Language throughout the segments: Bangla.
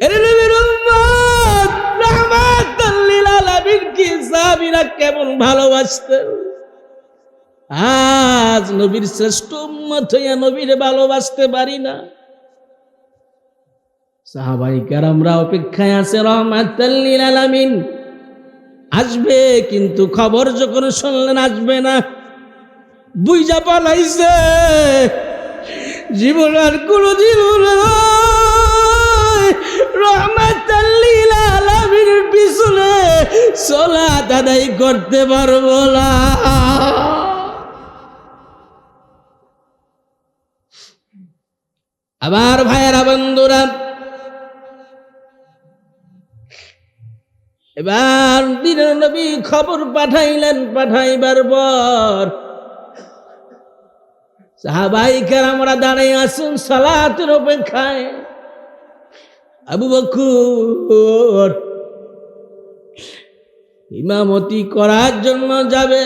এর নবীর উম্মত রাহমাতাল লিল আলামিন কি সাহাবীরা কেমন ভালোবাসতেন। আজ নবীর শ্রেষ্ঠ উম্মত হইয়া নবীর ভালোবাসতে পারি না। সাহাবায়ে কেরামরা অপেক্ষায় আছে রাহমাতাল লিল আলামিন আসবে, কিন্তু খবর যখন শুনলেন আসবে না, বুইজা পালাইছে। জীবন আর কোনদিন রাহমাতাল লিল আলামিনের পিছনে সালাত আদায় করতে পারবো না। আবার ভাইয়েরা বন্ধুরা, এবার দিনের নবী খবর পাঠাইলেন। পাঠাইবার পর সাহাবায়ে কেরামরা দাঁড়িয়ে আছেন সালাতের অপেক্ষায়। আবু বকর ইমামতি করার জন্য যাবে,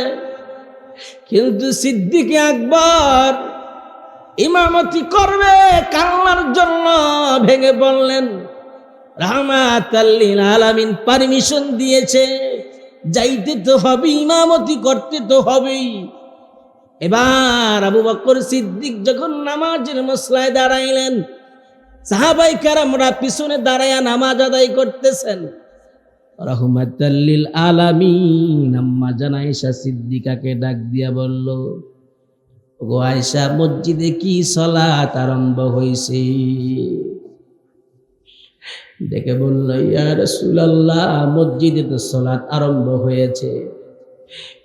কিন্তু সিদ্দিক আকবর ইমামতি করবে কান্নার জন্য ভেঙে পড়লেন। রাহমাতাল লিল আলামিন পারমিশন দিয়েছে, যাইতে তো হবে, ইমামতি করতে তো হবেই। এবার আবু বকর সিদ্দিক যখন নামাজের মসলায় দাঁড়াইলেন, সাহাবায়ে কেরামরা পিছনে দাঁড়ায়া নামাজ আদায় করতেছেন। রাহমাতাল লিল আলামিন আম্মা জান আয়েশা সিদ্দিকাকে ডাক দিয়া বলল, ওগো আয়েশা, মসজিদে কি সালাত আরম্ভ হইছে? ডেকে বলল, ইয়া রাসূলুল্লাহ, মসজিদে তো সালাত আরম্ভ হয়েছে।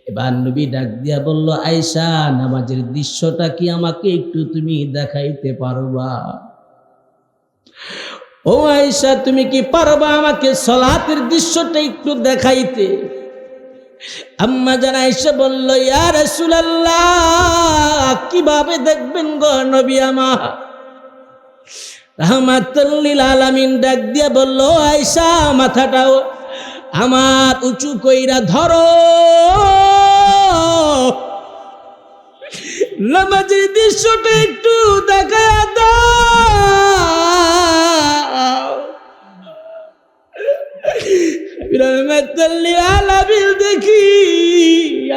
এবার নবী ডাক দিয়া বলল, আয়েশা, নামাজের দৃশ্যটা কি আমাকে একটু তুমি দেখাইতে পারবা? ও আয়েশা, তুমি কি পারবা আমাকে সালাতের দৃশ্যটা একটু দেখাইতে? আম্মা জান আয়েশা বলল, ইয়া রাসূলুল্লাহ, কিভাবে দেখবেন গো নবী আমার? রাহমাতাল লিল আলামিন ডাক দিয়া বলল, আয়েশা, মাথাটাও আমার উঁচু কইরা ধরো, নামাজের দৃশ্যটা একটু দেখায়া দাও। রাহমাতাল লিল আলামিন দেখি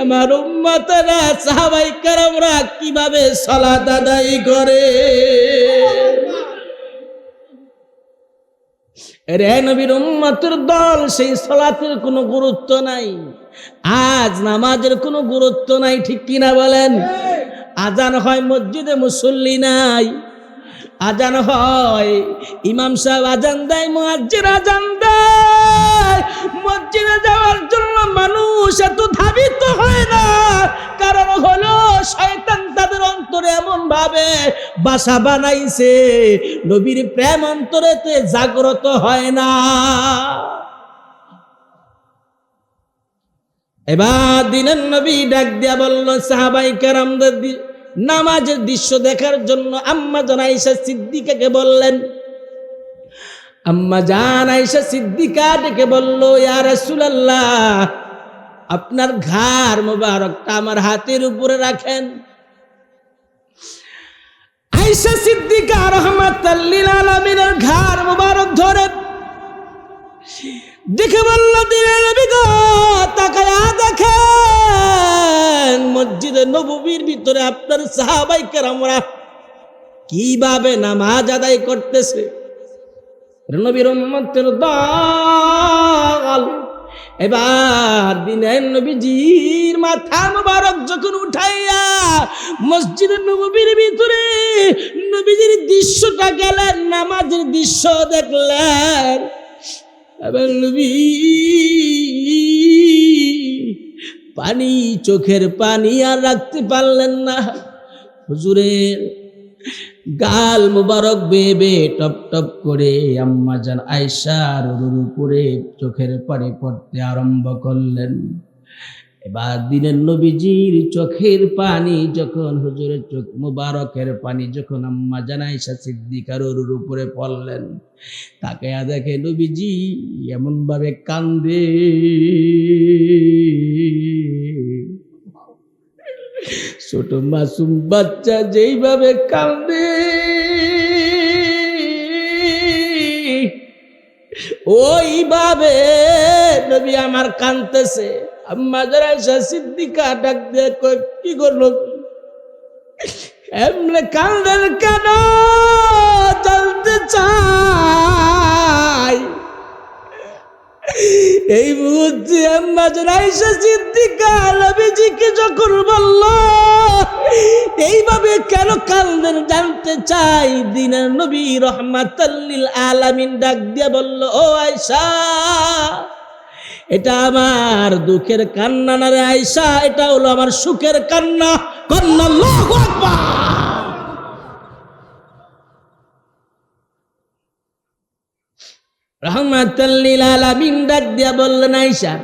আমার উম্মতরা সাহাবায়ে কেরামরা কিভাবে সালাত আদায় করে। রে নবীর উম্মতের দল, সেই সালাতের কোনো গুরুত্ব নাই। আজ নামাজের কোনো গুরুত্ব নাই, ঠিক কিনা বলেন? আজান হয়, মসজিদে মুসল্লি নাই। আজান হয়, ইমাম সাহেব আজান দেয়, মুয়াজ্জিন আজান দেয়, মসজিদে যাওয়ার জন্য মানুষ এত ধাবিত হয় না। কারণ হলো শয়তান তাদের অন্তরে এমন ভাবে বাসা বানাইছে, নবীর প্রেম অন্তরেতে জাগ্রত হয় না। এবার দিনের নবী ডাক দিয়া বলল, সাহাবায়ে কেরামদের নামাজের দৃশ্য দেখার জন্য আম্মা জান আয়েশা সিদ্দিকাকে বললেন। আম্মা জান আয়েশা সিদ্দিকা ডেকে বলল, ইয়া রাসূলুল্লাহ, আপনার ঘাড় মোবারকটা আমার হাতের উপরে রাখেন। আয়েশা সিদ্দিকা রাহমাতাল লিল আলামিনের ঘাড় মোবারক ধরে দেখে বলল, দিনের নবী গো, তাকায়া দেখেন মসজিদে নববীর ভিতরে আপনার সাহাবায়ে কেরামরা কিভাবে নামাজ আদায় করতেছে। নবীর উম্মতের দল। এবার দিনের নবীজির মাথা মোবারক যখন উঠাইয়া মসজিদের নববীর ভিতরে নবীজির দৃশ্যটা গেলেন, নামাজের দৃশ্য দেখলেন। এবার নবী পানি, চোখের পানি আর রাখতে পারলেন না। হুজুরের গাল মুবারক বেয়ে বেয়ে টপ টপ করে আম্মা জান আয়েশার উপরে চোখের পানি পড়তে আরম্ভ করলেন। এবার দিনের নবীজির চোখের পানি যখন, হুজুরের চোখ মুবারকের পানি যখন আম্মা জান আয়েশা সিদ্দিকার উপরে পড়লেন, তাকে দেখে নবীজি এমন ভাবে কান্দে, ছোট মাসুম বাচ্চা যেইভাবে কান্দে, ওইভাবে নবী আমার কাঁদতেছে। আম্মা যারা আয়েশা সিদ্দিকা ডাক দিয়ে কয়, কি গো নবী এমনে কাঁদেন কেন? জানতে চাই। এই মুহূর্তে আম্মা যারা আয়েশা সিদ্দিকা নবীজিকে যখন বলল এইভাবে কেন কাঁদেন জানতে চাই, দিনের নবী রাহমাতাল লিল আলামিন ডাক দিয়ে বলল, ও আয়েশা, এটা আমার দুঃখের কান্না না রে আয়েশা, এটা হলো আমার সুখের কান্না। কন্না আল্লাহু আকবার। রাহমাতাল লিল আলামিন ডাক দিয়া বললেন, আয়েশা,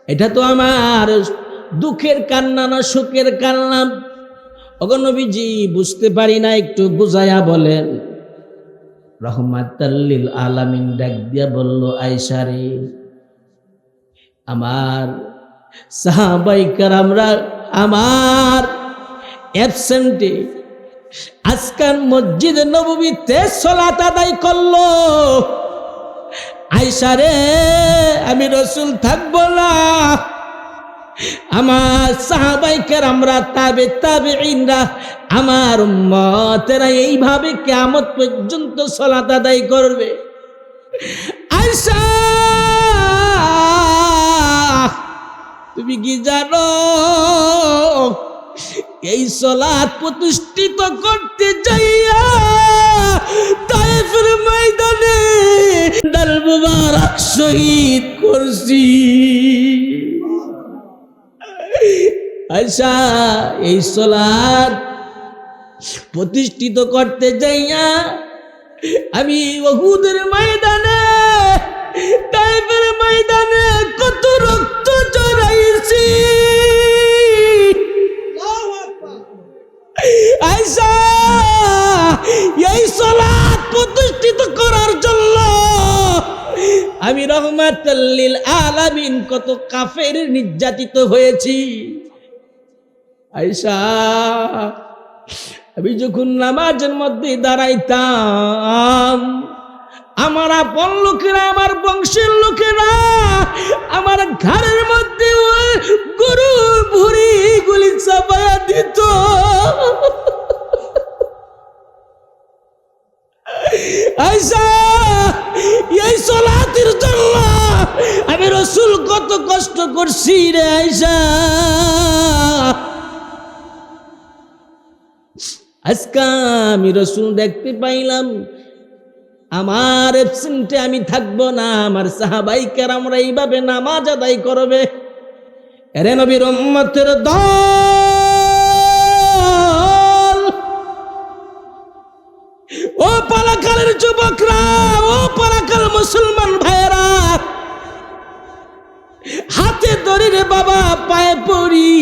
এটা তো আমার দুঃখের কান্না না সুখের কান্না? ওগো নবীজি বুঝতে পারি না, একটু বুঝায়া বলেন। রাহমাতাল লিল আলামিন ডাক দিয়া বলল, আয়েশা রে, আমার সাহাবায়ে কেরামরা আমার অ্যাবসেন্টে আজকাল মসজিদে নববীতে সালাত আদায় করলো। আয়েশা রে, আমি রাসূল থাকবো না, আমার সাহাবায়ে কেরামরা তাবেঈনরা আমার উম্মতেরা এইভাবে কিয়ামত পর্যন্ত সালাত আদায় করবে। আয়েশা, তুমি কি জানো এই সালাত প্রতিষ্ঠিত করতে যাইয়া তায়েফের ময়দানে ডাল মুবারক শহীদ করছি। আয়েশা, এই সালাত প্রতিষ্ঠিত করতে যাইয়া আমি উহুদের ময়দানে তায়েফের ময়দানে কত রক্ত ঝরাইছি। আয়েশা, এই সালাত প্রতিষ্ঠিত করার জন্য আমি রাহমাতাল লিল আলামিন কত কাফের নির্যাতিত হয়েছি। আয়েশা, আমি যখন নামাজের মধ্যে দাঁড়াইতাম, আমার আপন লোকেরা, আমার বংশের লোকেরা আমার ঘরের মধ্যে গরুর ভুঁড়ি গুলি চাপায়া দিত। আয়েশা, এই সালাতের জন্য আমি রাসূল কত কষ্ট করছি রে আয়েশা। আজকে আমি রাসূল দেখতে পাইলাম আমার অ্যাবসেন্টে আমি থাকবো না, আমার সাহাবায়ে কেরামরা এইভাবে নামাজ আদায় করবে। এরে নবীর উম্মতের দল, ও পালাকালের যুবকরা, ও পালাকাল মুসলমান ভাইয়েরা, হাতে ধরি রে বাবা, পায়ে পড়ি,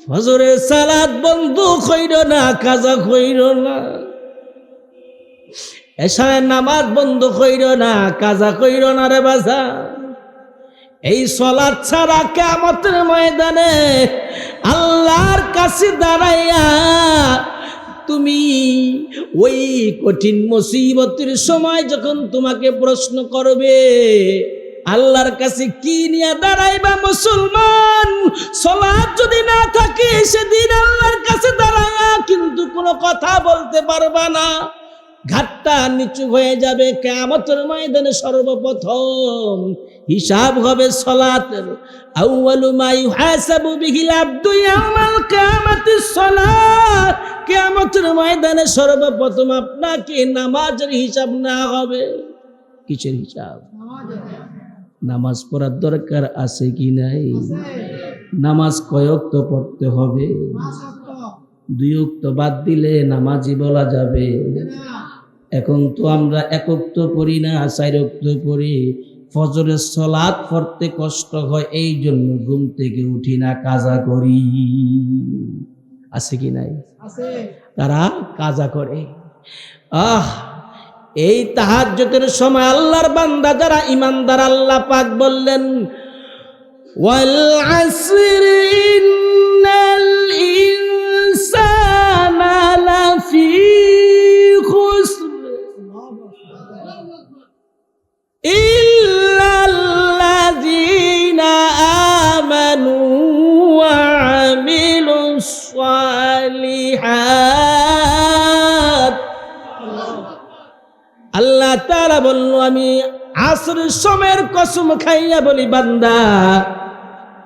ফজরের সালাত বন্ধ কইরো না, কাজা কইরো না। এশারের নামাজ বন্ধ কইরো না, কাজা কইরো না রে বাজা। এই সালাত ছাড়া কিয়ামতের ময়দানে আল্লাহর কাছে দাঁড়াইয়া তুমি ওই কঠিন মুসিবতের সময় যখন তোমাকে প্রশ্ন করবে, আল্লাহর কাছে কি নিয়ে দাঁড়াইবা মুসলমান? সালাত যদি না থাকে সেদিন আল্লাহর কাছে দাঁড়াইয়া কিন্তু কোনো কথা বলতে পারবা না, ঘাটটা নিচু হয়ে যাবে। কিয়ামতের ময়দানে সর্বপ্রথম হিসাব হবে সালাতের। আউয়ালু মা ইউহাসাবু বিহিল আবদু ইয়াউমাল কিয়ামাতিস সালাত। কিয়ামতের ময়দানে সর্বপ্রথম আপনাকে নামাজের হিসাব নেওয়া হবে। কিসের হিসাব? নামাজ পড়ার দরকার আছে কি নাই? নামাজ কয় ওয়াক্ত পড়তে হবে? 2 ওয়াক্ত বাদ দিলে নামাজি বলা যাবে? এখন তো আমরা 1 ওয়াক্ত পড়ি না, 4 ওয়াক্ত পড়ি। ফজরের সালাত পড়তে কষ্ট হয়, এই জন্য ঘুম থেকে উঠি না, কাজা করি। আছে কি নাই? তারা কাজা করে। এই তাহাজ্জুদের সময় আল্লাহর বান্দা যারা ঈমানদার, আল্লাহ পাক বললেন, ওয়াল আসরি ইন্নাল ইনসানা লাফি খুসর। ইল্লাল্লাযীনা আমানু ওয়া আমিলুস সালিহাত। আল্লাহ তাআলা বলল, আমি আসরের সময়ের কসম খাইয়া বলি বান্দা,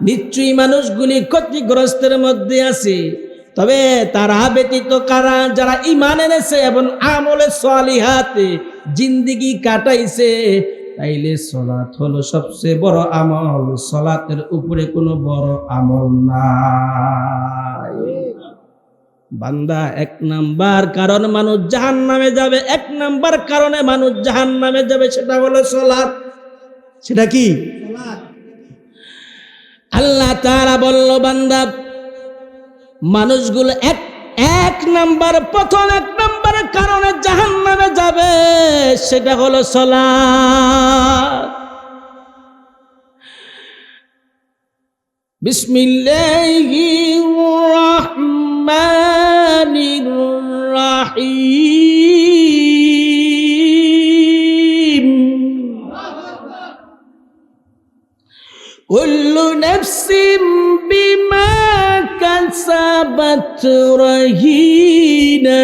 নিশ্চয়ই মানুষগুলি ক্ষতিগ্রস্তের মধ্যে আছে, তবে তারা ব্যতীত কারা, যারা ঈমান এনেছে এবং আমলে সালিহাতে জিন্দেগি কাটাইছে। তাইলে সালাত হলো সবচেয়ে বড় আমল, সালাতের উপরে কোনো বড় আমল নাই। বান্দা, এক নাম্বার কারণ মানুষ জাহান্নামে যাবে, এক নাম্বার কারণে মানুষ জাহান্নামে যাবে, সেটা হলো সালাত। সেটা কি? আল্লাহ তাআলা বলল, বান্দা, মানুষগুলো এক নাম্বার কারণে জাহান্নামে যাবে, সেটা হলো সালাত। বিসমিল্লাহির রহমানির রহিম। কুল্লু নাফসিন বিমা কাসাবাত রহিনা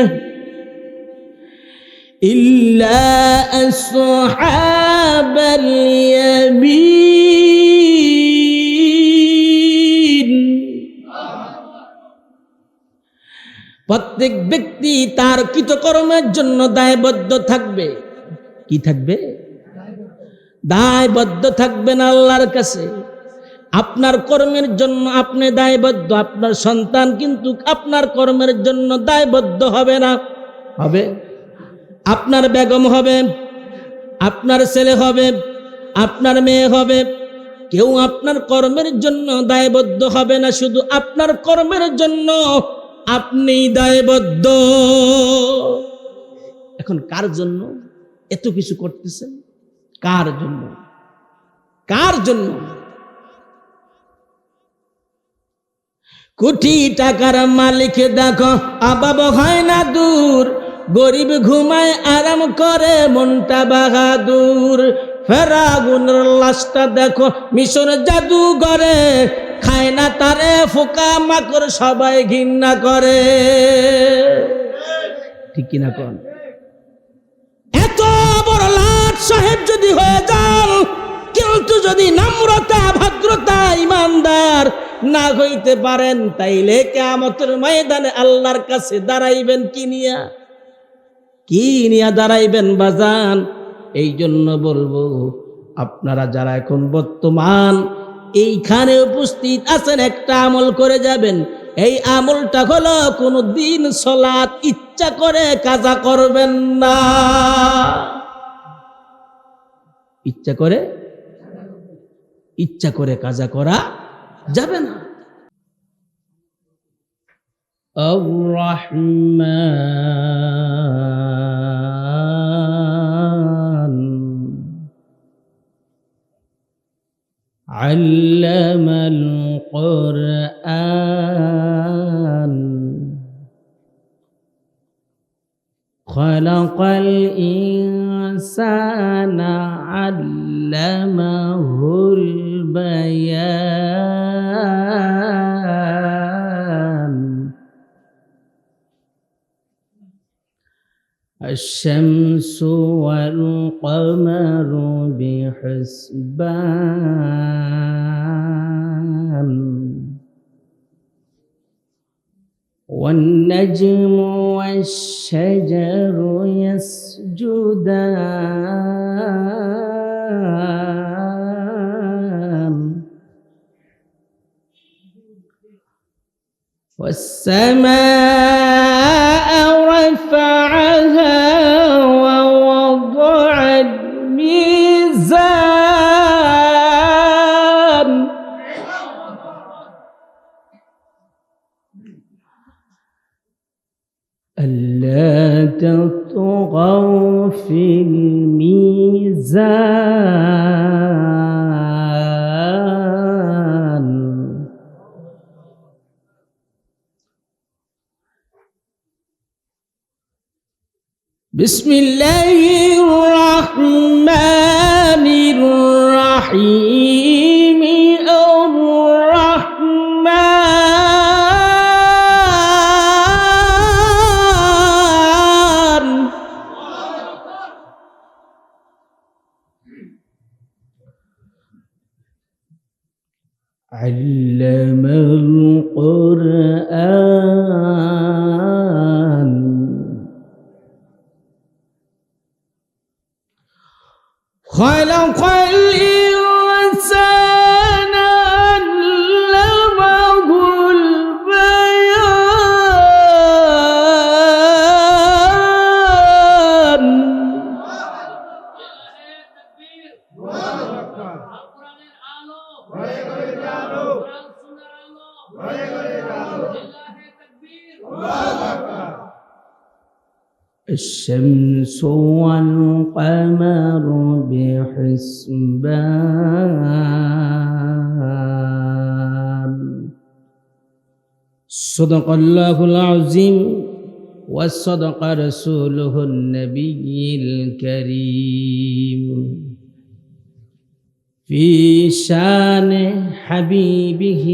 ইল্লা আসহাবাল ইয়ামিন। প্রত্যেক ব্যক্তি তার কৃতকর্মের জন্য দায়বদ্ধ থাকবে। কি থাকবে? দায়বদ্ধ থাকবেন আল্লাহর কাছে। আপনার কর্মের জন্য আপনি দায়বদ্ধ, আপনার সন্তান কিন্তু আপনার কর্মের জন্য দায়বদ্ধ হবে না। হবে? আপনার বেগম হবে, আপনার ছেলে হবে, আপনার মেয়ে হবে, কেউ আপনার কর্মের জন্য দায়বদ্ধ হবে না। শুধু আপনার কর্মের জন্য আপনি দায়বদ্ধ। এখন কার জন্য এত কিছু করতেছেন? কার জন্য? কার জন্য? কোটি টাকার মালিক দেখো অভাব হয় না দূর, গরিব ঘুমায় আরাম করে মনটা বাহাদুর। ফেরাউনের লাশটা দেখো মিশর জাদুঘরে, খায় না তারে ফোকা মাকড় সবাই ঘৃণা করে। ঠিক কিনা কোন? এত বড় লাট সাহেব যদি হয়ে যান, কিন্তু যদি নম্রতা, ভদ্রতা, ইমানদার না হইতে পারেন, তাইলে কিয়ামতের ময়দানে আল্লাহর কাছে দাঁড়াইবেন কি নিয়া? কি নিয়া দাঁড়াইবেন বাজান? এই জন্য বলবো, আপনারা যারা এখন বর্তমান এইখানে উপস্থিত আছেন, একটা আমল করে যাবেন। এই আমলটা হলো কোনো দিন সালাত ইচ্ছা করে কাজা করবেন না। ইচ্ছা করে কাজা করা যাবে না। আর-রহমান আল্লামাল কুরআন খালাকাল ইনসানা আল্লামাহুল বায়ান। الشمس والقمر بحسبان والنجم والشجر يسجدان والسماء رفعها ووضع الميزان ألا تطغوا في الميزان بسم الله الرحمن علم القرآن خلق الإنسان علمه البيان الشمس والقمر بحسبان صدق الله العظيم وصدق رسوله النبي الكريم في شان حبيبه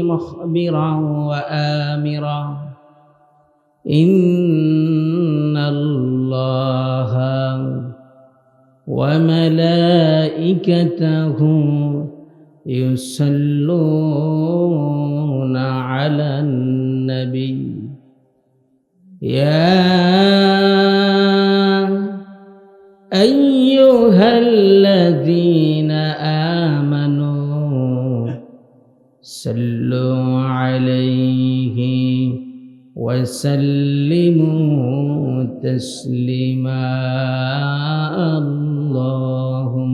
مخبرا وآمرا إن الله وملائكته يصلون على النبي يا أيها الذين آمنوا صلوا عليه وسلموا تسليما اللهم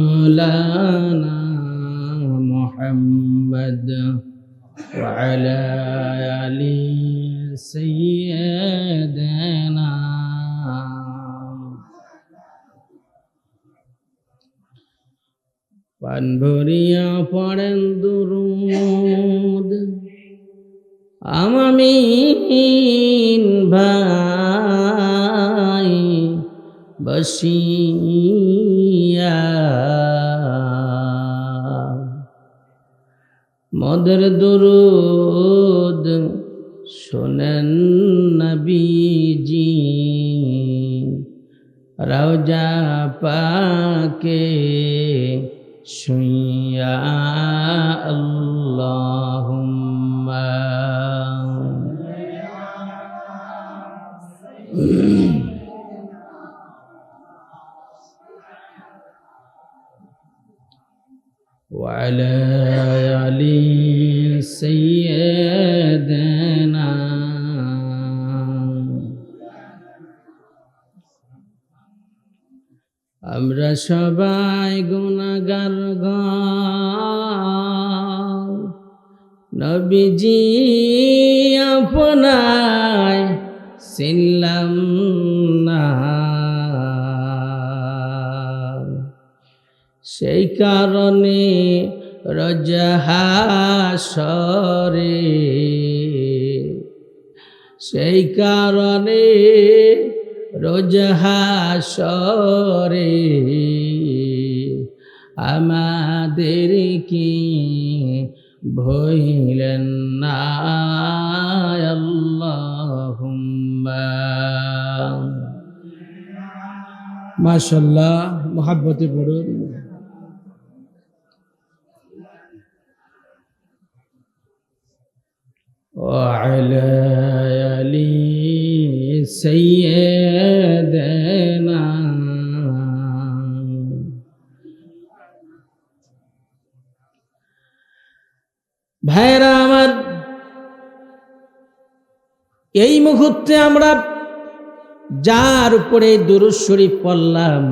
مولانا محمد وعلى آل سيدنا পান ভরিয়া পড়েন দুরূদ আমিন ভাই বসিয়া মদের দুরূদ শোনেন নবীজি রওজা পাকে শুইয়া আল্লাহুম্মা وعلى آل سيدنا আমরা সবাই গুনাহগার নবীজি আপনায় চিনলাম না সেই কারণে রজহাসরে সেই কারণে রোজহাসরে আমাদেরকে ভুলেন না আল্লাহুম্মা মাশাআল্লাহ মুহাব্বতে পড়ুন وعلى آل سيدنا ভাইরা আমার এই মুহূর্তে আমরা যার উপরে দুরূদ শরীফ পড়লাম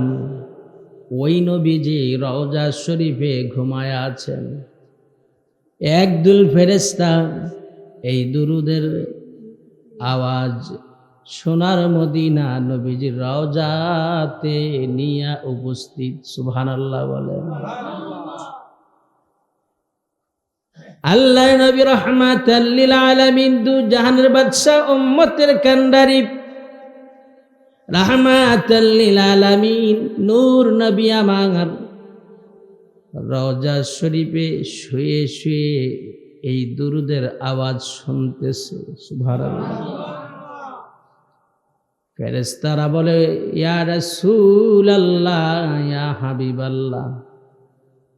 ওই নবীজি রওজা শরীফে ঘুমায় আছেন একদল ফেরেশতা এই দুরুদের আওয়াজ সোনার মদিনা নবীজির রওজাতে নিয়া উপস্থিত সুবহানাল্লাহ বলেন আল্লাহ নবী রাহমাতাল লিল আলামিন দু জাহানের বাদশা উম্মতের কান্ডারি রাহমাতাল লিল আলামিন নূর নবী আমার রওজা শরীফে শুয়ে শুয়ে এই দুরুদের আওয়াজ শুনতেছে সুবহানাল্লাহ ফেরেশতারা বলে, ইয়া রাসূলুল্লাহ, ইয়া হাবিবাল্লাহ,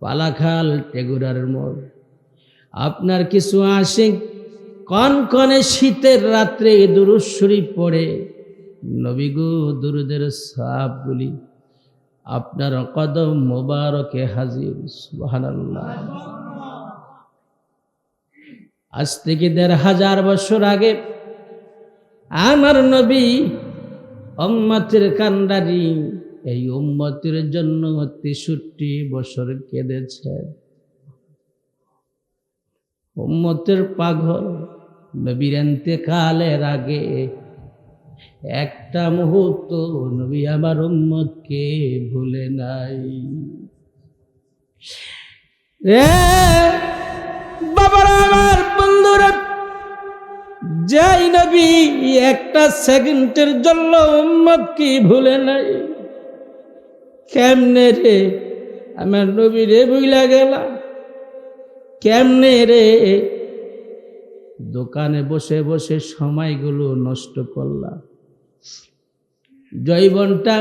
পালাখাল টেগুরার মোড়, আপনার কিছু আশিক কনকনে শীতের রাত্রে দুরূদ শরীফ পড়ে নবী গো দুরুদের সাহাবগুলি আপনার কদম মোবারকে হাজির। সুবহানাল্লাহ। আজ থেকে ১৫০০ বছর আগে আমার নবী উম্মতের কান্ডারি এই উম্মতের জন্য ৬৩ বছর কেঁদেছেন। উম্মতের পাগল নবীর ইন্তেকালের আগে একটা মুহূর্ত নবী আমার উম্মতকে ভুলে নাই। রে বাবারা, আমার বন্ধুরা, যাই নবী একটা সেকেন্ডের জন্য উম্মতকে ভুলে নাই, কেমনে রে আমার নবী রে ভুইলা গেলা? কেমনে রে দোকানে বসে বসে সময়গুলো নষ্ট করলা, জৈবনটা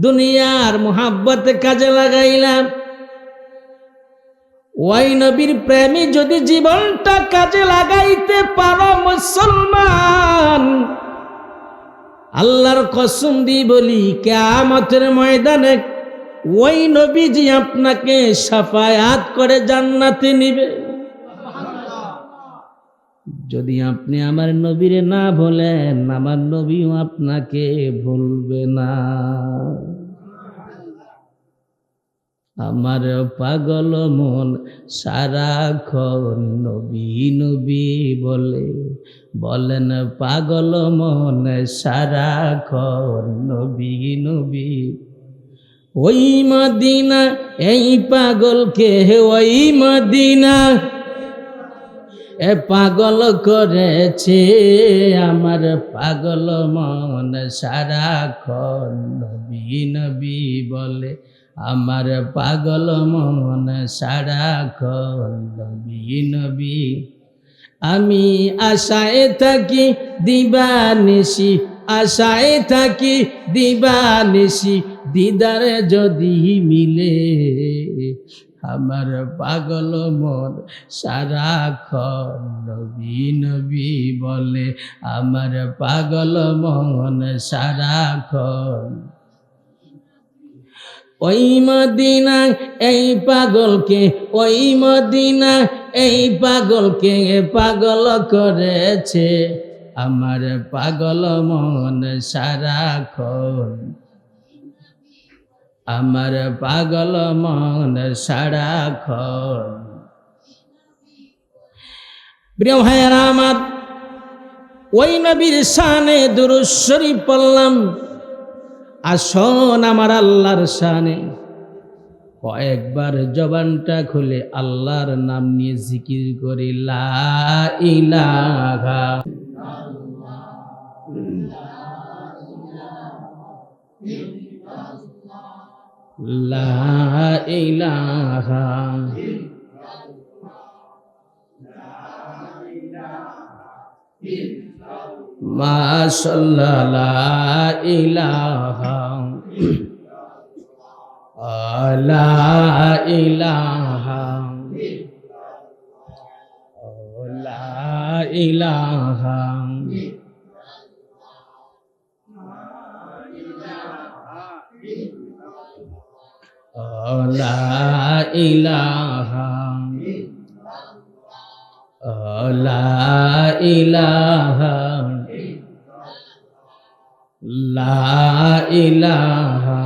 দুনিয়ার মোহাব্বতে কাজে লাগাইলাম। ওই নবীর প্রেমে যদি জীবনটা কাজে লাগাইতে পারো মুসলমান, আল্লাহর কসম দিয়ে বলি কিয়ামতের ময়দানে ওই নবীজি আপনাকে শাফায়াত করে জান্নাতে নিবে। যদি আপনি আমার নবীরে না ভোলেন, আমার নবীও আপনাকে ভুলবে না। আমার পাগল মন সারাক্ষণ নবী নবী বলে, বলেন পাগল মন সারাক্ষণ নবী নবী। ওই মদিনা এই পাগলকে, ওই মদিনা এ পাগল করেছে, আমার পাগল মন সারাক্ষণ নবী নবী বলে, আমার পাগল মন সারাক্ষণ নবী নবী। আমি আশায় থাকি দিবানিশি, আশায় থাকি দিবানিশি, দিদারে যদি মিলে, আমার পাগল মন সারাক্ষণ নবী নবী বলে, আমার পাগল মন সারাক্ষণ। ওই মদিনা এই পাগলকে, ওই মদিনা এই পাগলকে পাগল করেছে, আমার পাগল মন সারাক্ষণ, আমার পাগল মন সারাক্ষণ। প্রিয় ভাইয়েরা আমার, ওই নবীর শানে দুরূদ শরীফ পড়লাম। আসুন আমার আল্লাহর শানে কয়েকবার জবানটা খুলে আল্লাহর নাম নিয়ে জিকির করি, লা ইলাহা লা ইলাহা মাশাআল্লাহ, লা ইলাহা লা ইলাহা লা ইলাহা লা ইলাহা লা ইলাহা লা ইলাহা।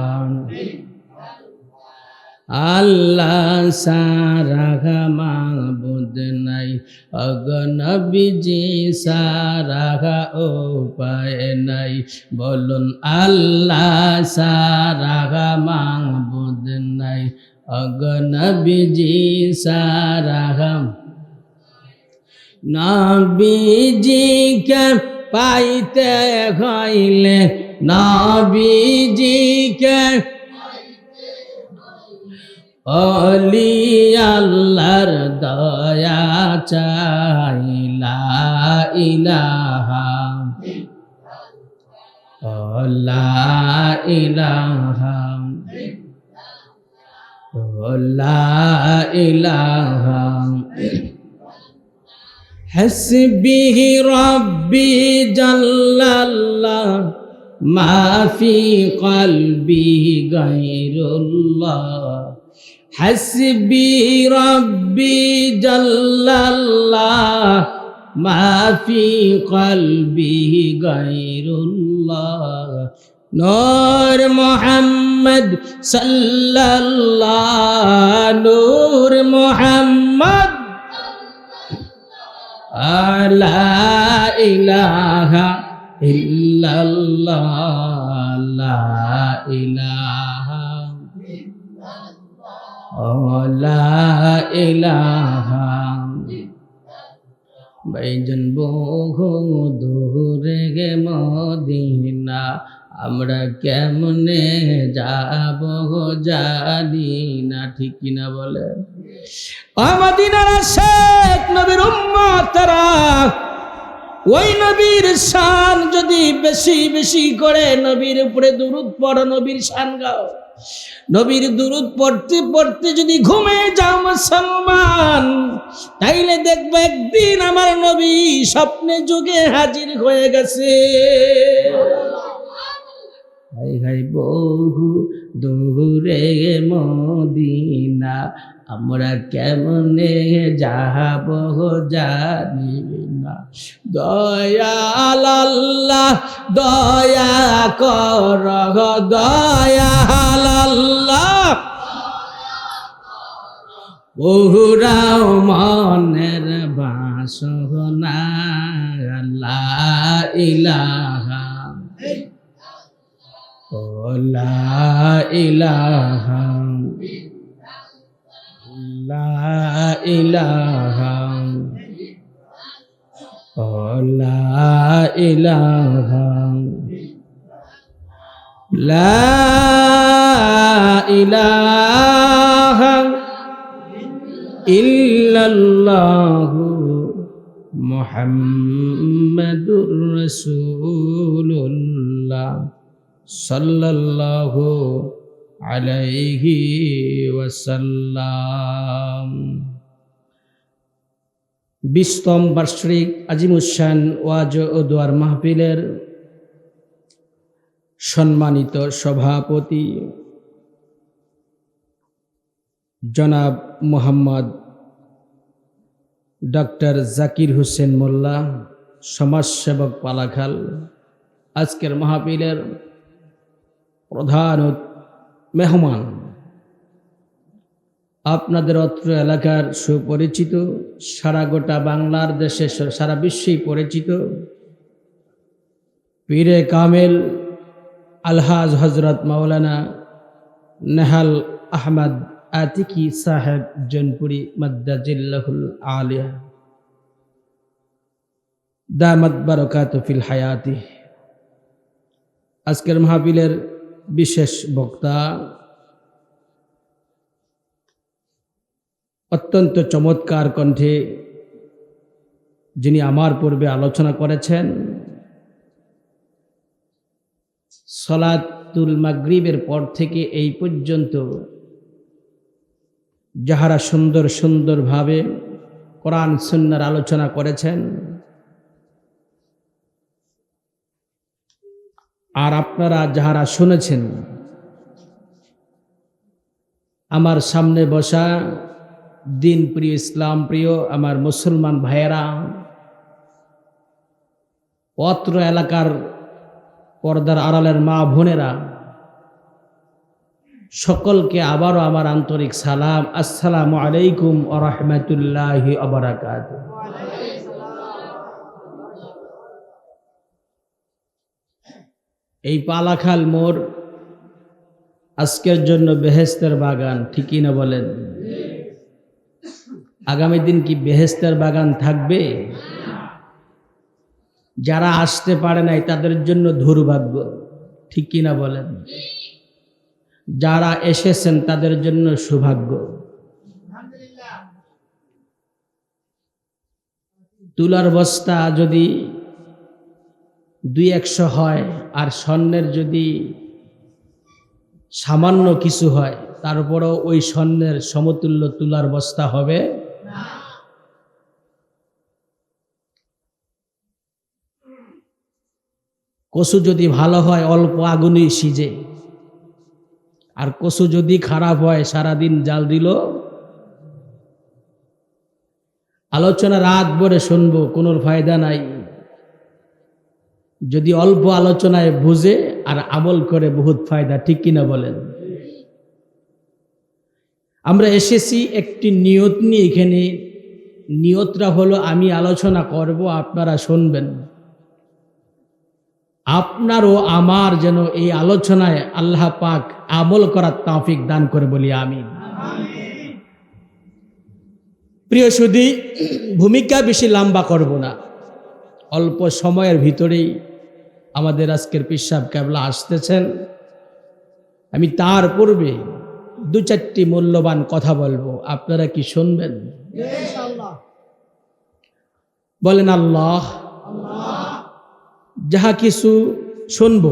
আল্লাহ সারা মাবুদ নাই, অগনবীজি সারা উপায় নাই, বলুন আল্লাহ সারা মাবুদ নাই, অগনবীজি সারা। নবীজিকে পাইতে হইলে, নবীজিকে ওলি আল্লাহর দয়া চাই, লা ইলাহা লা ইলাহা লা ইলাহা হাসবিহি রাব্বি জাল্লাল্লাহ মা ফি কলবি গায়রুল্লাহ হাসবি রাব্বি জাল্লাল্লাহ মা ফি কলবি গায়রুল্লাহ নূর মুহাম্মদ সাল্লাল্লাহ নূর মুহাম্মদ লা ইলাহা ইল্লাল্লাহ লা ইলাহা লা ইলাহা বাইজন বহু দূরে গে মদিনা আমরা কেমনে যাব জানি না ঠিক কিনা বলে মদিনার শেখ নবীর উম্মতরা ওই নবীর শান যদি বেশি বেশি করে নবীর উপরে দুরূদ পড়ো নবীর শান গাও নবীর দুরূদ পড়তে পড়তে যদি ঘুমিয়ে যাও মুসলমান তাইলে দেখবে একদিন আমার নবী স্বপ্নে যুগে হাজির হয়ে গেছে হাই হাই বহু দূরে মদিনা আমরা কেমনে যাব জানি না দয়াল আল্লাহ দয়া কর দয়াল আল্লাহ ওহুরাও মনের বাসনা লা ইলাহা লা ইলাহা লা ইলাহা লা ইলাহা লা ইলাহা ইল্লাল্লাহু মুহাম্মাদুর রাসূলুল্লাহ সাল্লাল্লাহু আলাইহি ওয়াসাল্লাম 20তম বার্ষিক আজিমুশান ওয়াজ ও দোয়ার মাহফিলের সম্মানিত সভাপতি জনাব মোহাম্মদ ডক্টর জাকির হোসেন মোল্লা সমাজসেবক পালাখাল আজকের মাহফিলের প্রধান মেহমান আপনাদের অত্র এলাকার সুপরিচিত সারা গোটা বাংলার দেশে সারা বিশ্বেই পরিচিত পীরে কামেল আলহাজ হজরত মাওলানা নেহাল আহমদ আতিকি সাহেব জনপুরি মাদ্দাজিল্লাহুল আলিয়া দামাত বারাকাতু ফিল হায়াতি আজকের মাহফিলের বিশেষ বক্তা অত্যন্ত চমৎকার কণ্ঠে যিনি আমার পূর্বে আলোচনা করেছেন সলাতুল মাগরিবের পর থেকে এই পর্যন্ত যাহারা সুন্দর সুন্দরভাবে কোরআন সুন্নাহর আলোচনা করেছেন আর আপনারা যাহারা শুনেছেন আমার সামনে বসা দিন প্রিয় ইসলাম প্রিয় আমার মুসলমান ভাইয়েরা অত্র এলাকার পর্দার আড়ালের মা বোনেরা সকলকে আবারও আমার আন্তরিক সালাম আসসালামু আলাইকুম ওয়া রাহমাতুল্লাহি ওয়া বারাকাতুহু এই পালাখাল মোড় আজকের জন্য বেহেশতের বাগান ঠিকই না বলেন আগামী দিন কি বেহেশতের বাগান থাকবে যারা আসতে পারে নাই তাদের জন্য দুর্ভাগ্য ঠিক কি না বলেন যারা এসেছেন তাদের জন্য সৌভাগ্য তুলার বস্তা যদি 200 হয়, আর স্বর্ণের যদি সামান্য কিছু হয়, তারপরও ওই স্বর্ণের সমতুল্য তুলার বস্তা হবে না। কচু যদি ভালো হয় অল্প আগুনেই সিজে, আর কচু যদি খারাপ হয় সারাদিন জাল দিল। আলোচনা রাত ভরে শুনবো, কোনো ফায়দা নাই। যদি অল্প আলোচনায় বুঝে আর আমল করে বহুত ফায়দা, ঠিক কিনা বলেন? আমরা এসেছি একটি নিয়ত নিয়ে এখানে। নিয়তটা হলো আমি আলোচনা করব, আপনারা শুনবেন। আপনার ও আমার যেন এই আলোচনায় আল্লাহ পাক আমল করার তৌফিক দান করে বলি আমিন। প্রিয় সুধী, ভূমিকা বেশি লম্বা করব না, অল্প সময়ের ভিতরেই আমাদের আজকের পীর সাহেব কেবলা আসতেছেন। আমি তার পূর্বে 2-4টি মূল্যবান কথা বলবো, আপনারা কি শুনবেন? বলেন আল্লাহ। যাহা কিছু শুনব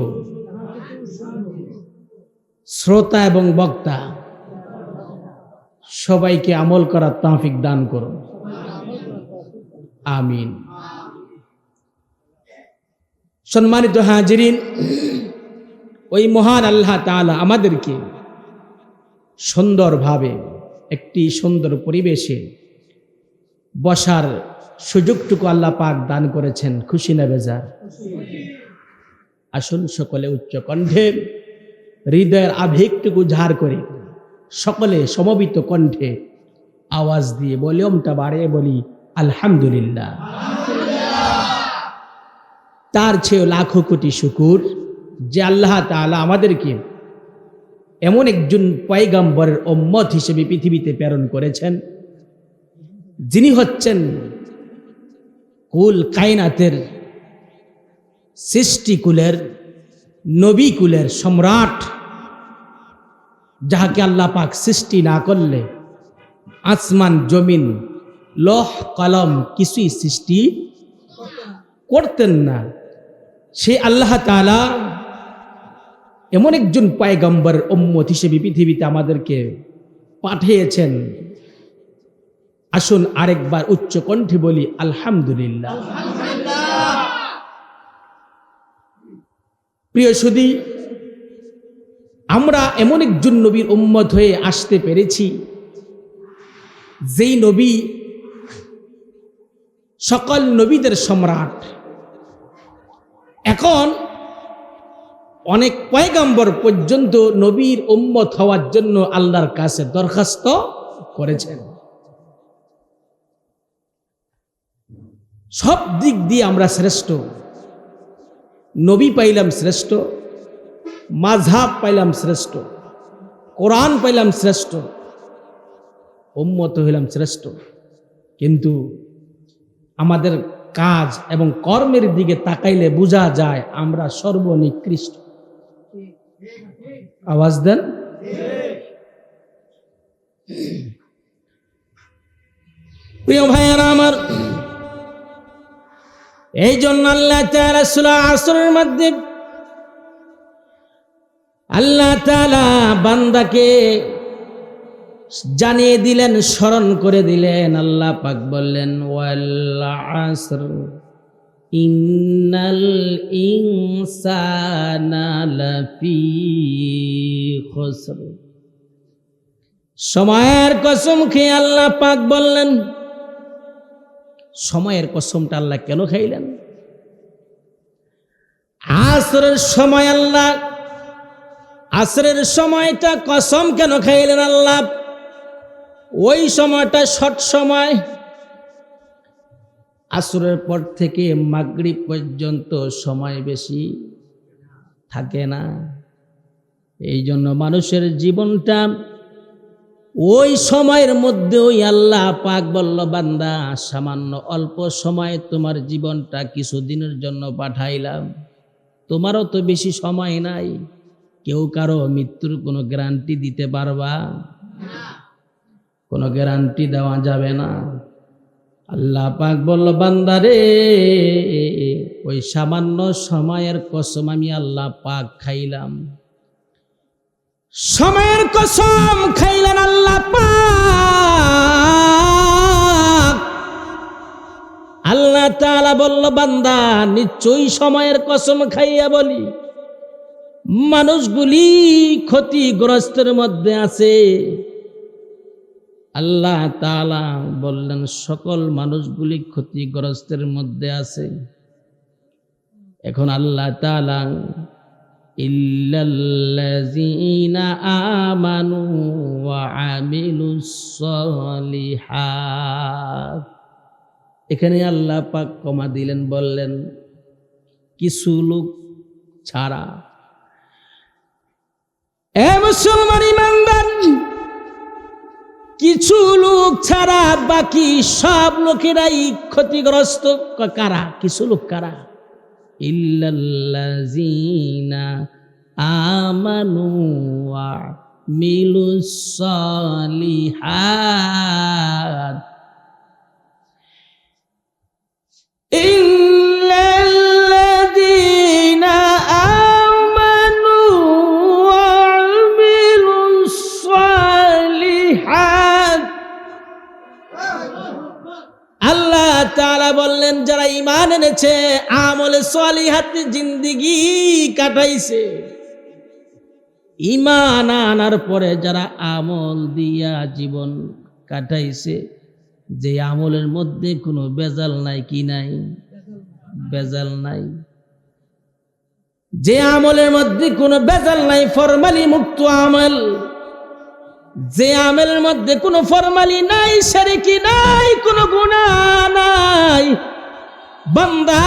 শ্রোতা এবং বক্তা সবাইকে আমল করার তৌফিক দান করুন, আমিন। সম্মানিত হাজিরিন, ওই মহান আল্লাহ তাআলা আমাদেরকে সুন্দরভাবে একটি সুন্দর পরিবেশে বসার সুযোগটুকু আল্লাহ পাক দান করেছেন। খুশি না বেজার? আসুন সকলে উচ্চ কণ্ঠে হৃদয়ের আবেগটুকু ঝাড় করে সকলে সমবেত কণ্ঠে আওয়াজ দিয়ে ভলিউমটা বাড়িয়ে বলি আলহামদুলিল্লাহ। তার চেয়ে লাখো কোটি শুকুর যে আল্লাহ তাআলা আমাদেরকে এমন একজন পয়গম্বরের উম্মত হিসেবে পৃথিবীতে প্রেরণ করেছেন, যিনি হচ্ছেন কুল কায়নাতের সৃষ্টিকুলের নবীকুলের সম্রাট, যাহাকে আল্লাহ পাক সৃষ্টি না করলে আসমান জমিন লৌহ কলম কিছুই সৃষ্টি করতেন না। সে আল্লাহ তাআলা এমন একজন পয়গম্বর উম্মত হিসেবে পৃথিবীতে আমাদেরকে পাঠিয়েছেন। আসুন আরেকবার উচ্চ কণ্ঠে বলি আলহামদুলিল্লাহ। প্রিয় সুধী, আমরা এমন একজন নবীর উম্মত হয়ে আসতে পেরেছি, যেই নবী সকল নবীদের সম্রাট। এখন অনেক পয়গম্বর পর্যন্ত নবীর উম্মত হওয়ার জন্য আল্লাহর কাছে দরখাস্ত করেছেন। সব দিক দিয়ে আমরা শ্রেষ্ঠ। নবী পাইলাম শ্রেষ্ঠ, মাযহাব পাইলাম শ্রেষ্ঠ, কোরআন পাইলাম শ্রেষ্ঠ, উম্মত হইলাম শ্রেষ্ঠ। কিন্তু আমাদের কাজ এবং কর্মের দিকে তাকাইলে বোঝা যায় আমরা সর্বনিকৃষ্ট। আওয়াজ দেন। প্রিয় ভাইয়েরা আমার, এই জন্য আল্লাহ তাআলা সূরা আসরের মধ্যে আল্লাহ তাআলা বান্দাকে জানিয়ে দিলেন, স্মরণ করে দিলেন। আল্লাহ পাক বললেন ওয়াল আসর ইন্নাল ইনসানা লাফি খুসর। সময়ের কসম খেয়ে আল্লাহ পাক বললেন। সময়ের কসমটা আল্লাহ কেন খাইলেন? আসরের সময় আল্লাহ, আসরের সময়টা কসম কেন খাইলেন আল্লাহ? ওই সময়টা শর্ট সময়, আসরের পর থেকে মাগরিব পর্যন্ত সময় বেশি থাকে না। এই জন্য মানুষের জীবনটা ওই সময়ের মধ্যে ওই আল্লাহ পাক বলল, বান্দা সামান্য অল্প সময় তোমার জীবনটা কিছুদিনের জন্য পাঠাইলাম, তোমারও তো বেশি সময় নাই। কেউ কারো মৃত্যুর কোনো গ্যারান্টি দিতে পারবা? কোনো গ্যারান্টি দেওয়া যাবে না। আল্লাহ পাক বলল, বান্দা রে ওই সামান্য সময়ের কসম আমি আল্লাহ পাক খাইলাম। সময়ের কসম খাইলেন আল্লাহ পাক। আল্লাহ তাআলা বলল, বান্দা নিশ্চয়ই সময়ের কসম খাইয়া বলি মানুষগুলি ক্ষতিগ্রস্তের মধ্যে আছে। আল্লাহ তাআলা বললেন সকল মানুষগুলি ক্ষতিগ্রস্তের মধ্যে আছে। এখন আল্লাহ তাআলা ইল্লাল্লাযীনা আমানু ওয়া আমিলুস সালিহাত, এখানে আল্লাহ পাক কমা দিলেন, বললেন কিছু লোক ছাড়া। এ মুসলমান ইমানদার, কিছু লোক ছাড়া বাকি সব লোকেরাই ক্ষতিগ্রস্ত। কারা? কিছু লোক কারা? ইল্লাল্লাযীনা আমানু ওয়া আমিলুস সালিহাত, ইল্লাল্লাযীনা আমানু ওয়া আমিলুস সালিহাত। আল্লাহ তাআলা বললেন যারা ঈমান এনেছে, আমলে সালিহাত জিন্দেগি কাটাইছে, ঈমান আনার পরে যারা আমল দিয়া জীবন কাটাইছে, যে আমলের মধ্যে কোনো বেজাল নাই, কি নাই? বেজাল নাই। যে আমলের মধ্যে কোনো বেজাল নাই, ফরমালি মুক্ত আমল, যে আমলের মধ্যে কোনো ফরমালি নাই, শিরকি নাই, কোনো গুনাহ নাই, বান্দা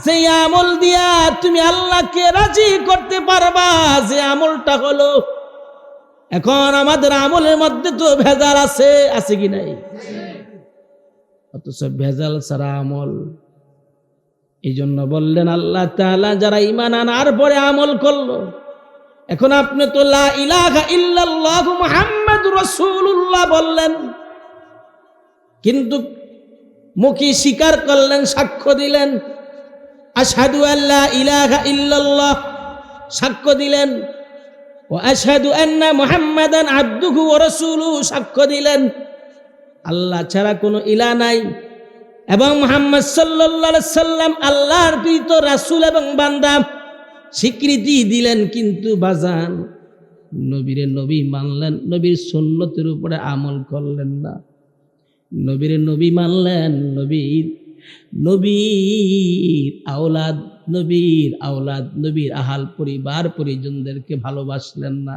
যে আমল দিয়া তুমি আল্লাহকে রাজি করতে পারবা, যে আমলটা হলো, এখন আমাদের আমলের মধ্যে তো ভেজাল আছে, আছে কি নাই? অথচ ভেজাল ছাড়া আমল। এই জন্য বললেন আল্লাহ তাআলা যারা ঈমান আনার পরে আমল করলো, এখন আপনি তো লা ইলাহা ইল্লাল্লাহু মুহাম্মাদুর রাসূলুল্লাহ বললেন, কিন্তু মুখে স্বীকার করলেন, সাক্ষ্য দিলেন, আশহাদু আল্লা ইলাহা ইল্লাল্লাহ সাক্ষ্য দিলেন, ও আশহাদু আন্না মুহাম্মাদান আবদুহু ওয়া রাসূলুহু সাক্ষ্য দিলেন আল্লাহ ছাড়া কোনো ইলাহ নাই এবং মুহাম্মদ সাল্লাল্লাহু আলাইহি সাল্লাম আল্লাহর প্রেরিত রাসূল এবং বান্দা, স্বীকৃতি দিলেন। কিন্তু বাজান নবীরে নবী মানলেন, নবীর সুন্নতের উপরে আমল করলেন না। নবীরে নবী মানলেন, নবীর আওলাদ নবীর আহাল পরিবার পরিজনদেরকে ভালোবাসলেন না।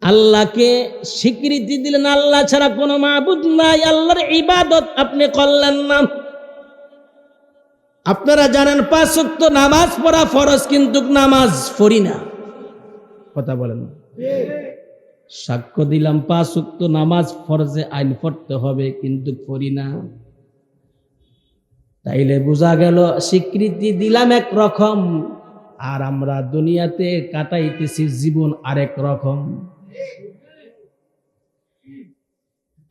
আল্লাহকে স্বীকৃতি দিলেন, আল্লাহ ছাড়া কোনো মাবুদ নাই, আল্লাহর ইবাদত আপনি করলেন না। আপনারা জানেন 5 ওয়াক্ত নামাজ পড়া ফরজ, কিন্তু নামাজ পড়ি না। কথা বলেন, সাক্ষ্য দিলাম 5 ওয়াক্ত নামাজ ফরজে আইন পড়তে হবে, কিন্তু পড়ি না। তাইলে বোঝা গেল স্বীকৃতি দিলাম এক রকম, আর আমরা দুনিয়াতে কাটাইতেছি জীবন আরেক রকম।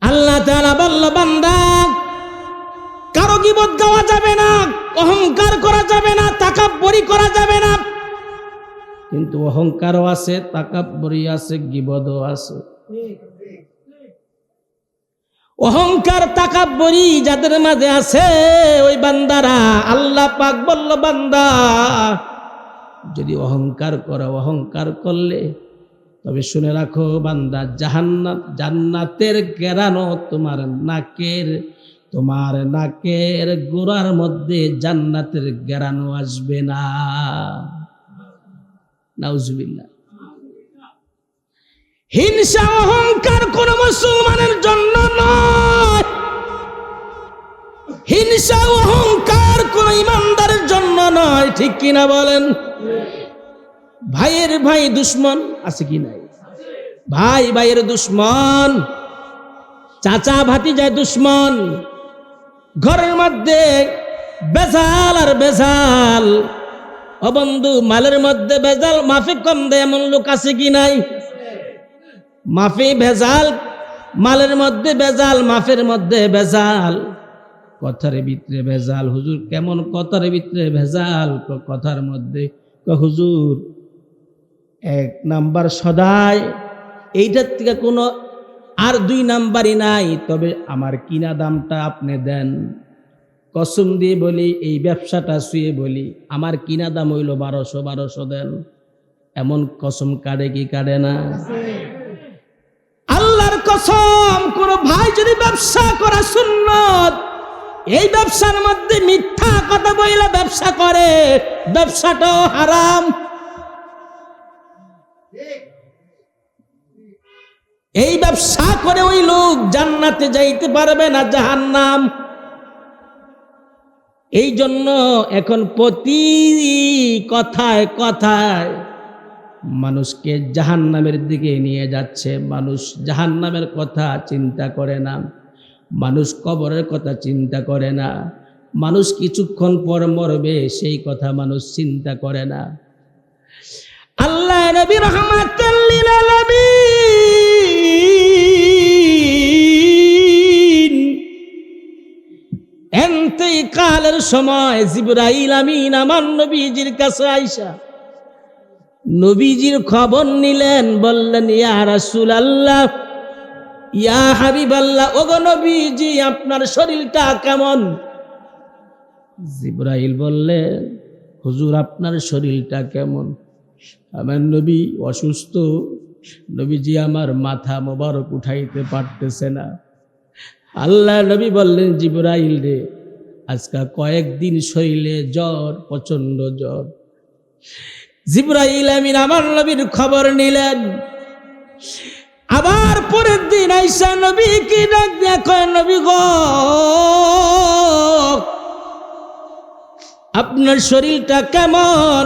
আল্লাহ তাআলা বলল, বান্দা কারো গীবত গাওয়া যাবে না, অহংকার করা যাবে না, তাকাব্বুরি করা যাবে না। কিন্তু অহংকারও আছে, তাকাব্বুরি আছে, গীবতও আছে। অহংকার তাকাব্বুরি যাদের মাঝে আছে, ওই বান্দারা আল্লাহ পাক বলল, বান্দা যদি অহংকার করো, অহংকার করলে তবে শুনে রাখো বান্দা, জান্নাতের কেরানো তোমার নাকের গোড়ার মধ্যে জান্নাতের কেরানো আসবে না। নাউজুবিল্লাহ। হিংসা অহংকার কোন মুসলমানের জন্য নয়, হিংসা অহংকার কোন ইমানদারের জন্য নয়। ঠিক কিনা বলেন? ভাইয়ের ভাই দুশ্মন আছে কি নাই? ভাই ভাইয়ের দুশ্মন, চাচা ভাতিজায় দুশ্মন, ঘরের মধ্যে বেজাল আর বেজাল। ও বন্ধু, মালের মধ্যে বেজাল, মাফি কম দেয় এমন লোক আছে কি নাই? মাফি ভেজাল, মালের মধ্যে বেজাল, মাফের মধ্যে বেজাল। কথার ভিতরে ভেজাল। হুজুর কেমন কথার ভিতরে ভেজাল? কথার মধ্যে হুজুর 1 নাম্বার সদাই, এইটার থেকে কোনো আর 2 নাম্বারই নাই, তবে আমার কিনা দামটা আপনি দেন। কসম দিয়ে বলি, এই ব্যবসাটা শুয়ে বলি, আমার কিনা দাম হইল 1200 দেন। এমন কসম কাটে কি কাটে না? আল্লাহর কসম, কোন ভাই যদি ব্যবসা করা সুন্নত, এই ব্যবসার মধ্যে মিথ্যা কথা বইলা ব্যবসা করে, ব্যবসাটাও হারাম। এই ব্যবসা করে ওই লোক জান্নাতে যাইতে পারবে না, জাহান্নাম। এই জন্য এখন প্রতি কথায় কথায় মানুষকে জাহান্নামের দিকে নিয়ে যাচ্ছে। মানুষ জাহান্নামের কথা চিন্তা করে না, মানুষ কবরের কথা চিন্তা করে না, মানুষ কিছুক্ষণ পর মরবে সেই কথা মানুষ চিন্তা করে না। আল্লাহ নবী রাহমাতাল লিল আলামিন ইন্তেকালের সময় জিবরাইল আমিন আমার নবীজির কাছে আইসা নবীজির খবর নিলেন, বললেন ইয়া রাসূলুল্লাহ, ইয়া হাবিবাল্লাহ, ওগো নবীজি আপনার শরীরটা কেমন? জিবরাইল বললেন, হুজুর আপনার শরীরটা কেমন? আমার নবী অসুস্থ, নবীজি আমার মাথা মোবারক উঠাইতে পারতেছে না। আল্লাহ নবী বললেন, জিবরাইল রে, আজকে কয়েকদিন শরীরে জ্বর, প্রচন্ড জ্বর। জিবরাইল আমিন আমার নবীর খবর নিলেন। আবার পরের দিন আইসা নবীকে ডাক দিয়া কয়, নবী গো, আপনার শরীরটা কেমন?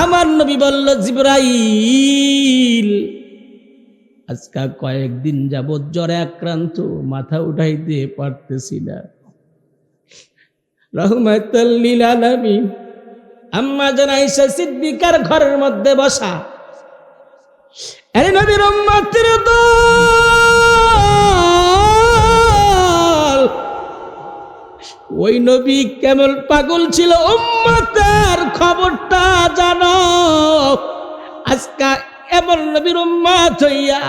আমার নবী বলল, জিবরাইল আজকে কয়েকদিন যাবৎ জ্বরে আক্রান্ত, মাথা উঠাইতে পারতেছি না। রাহমাতাল লিল আলামিন আম্মা জান আয়েশা সিদ্দিকার ঘরের মধ্যে বসা। আরে নবীর উম্মতের দল, ওই নবী কেমন পাগল ছিল, উম্মতের খবরটা জানো। আজকে এমন নবীর উম্মত হইয়া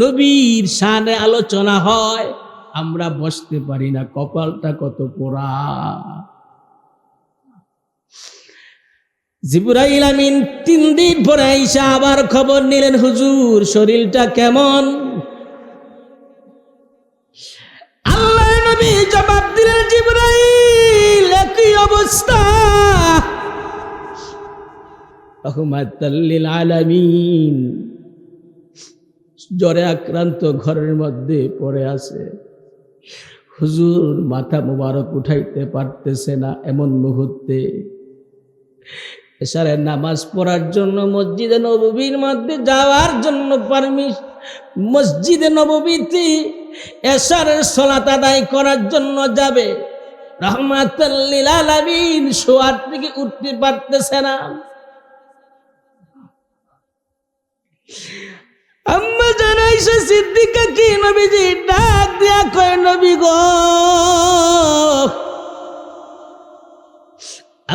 নবীর শানে আলোচনা হয়, আমরা বসতে পারি না, কপালটা কত পোড়া। জিবরাইল আমিন 3 দিন পরে আইসা আবার খবর নিলেন, হুজুর শরীরটা কেমন? আল্লাহ নবী জবাব দিলেন, জিবরাইল একই অবস্থা। রাহমাতাল লিল আলামিন জ্বরে আক্রান্ত ঘরের মধ্যে পড়ে আছে, হুজুর মাথা মোবারক উঠাইতে পারতেছে না। এমন মুহূর্তে এশারের নামাজ পড়ার জন্য মসজিদে নববীর মধ্যে যাওয়ার জন্য পারমিশন, মসজিদে নববীতে এশারের সালাত আদায় করার জন্য যাবে, রাহমাতাল লিল আলামিন শোয়ার থেকে উঠতে পারতেছে না। আম্মা জান আয়েশা সিদ্দিকা কি নবীজি ডাক দিয়া কয়, নবী গো।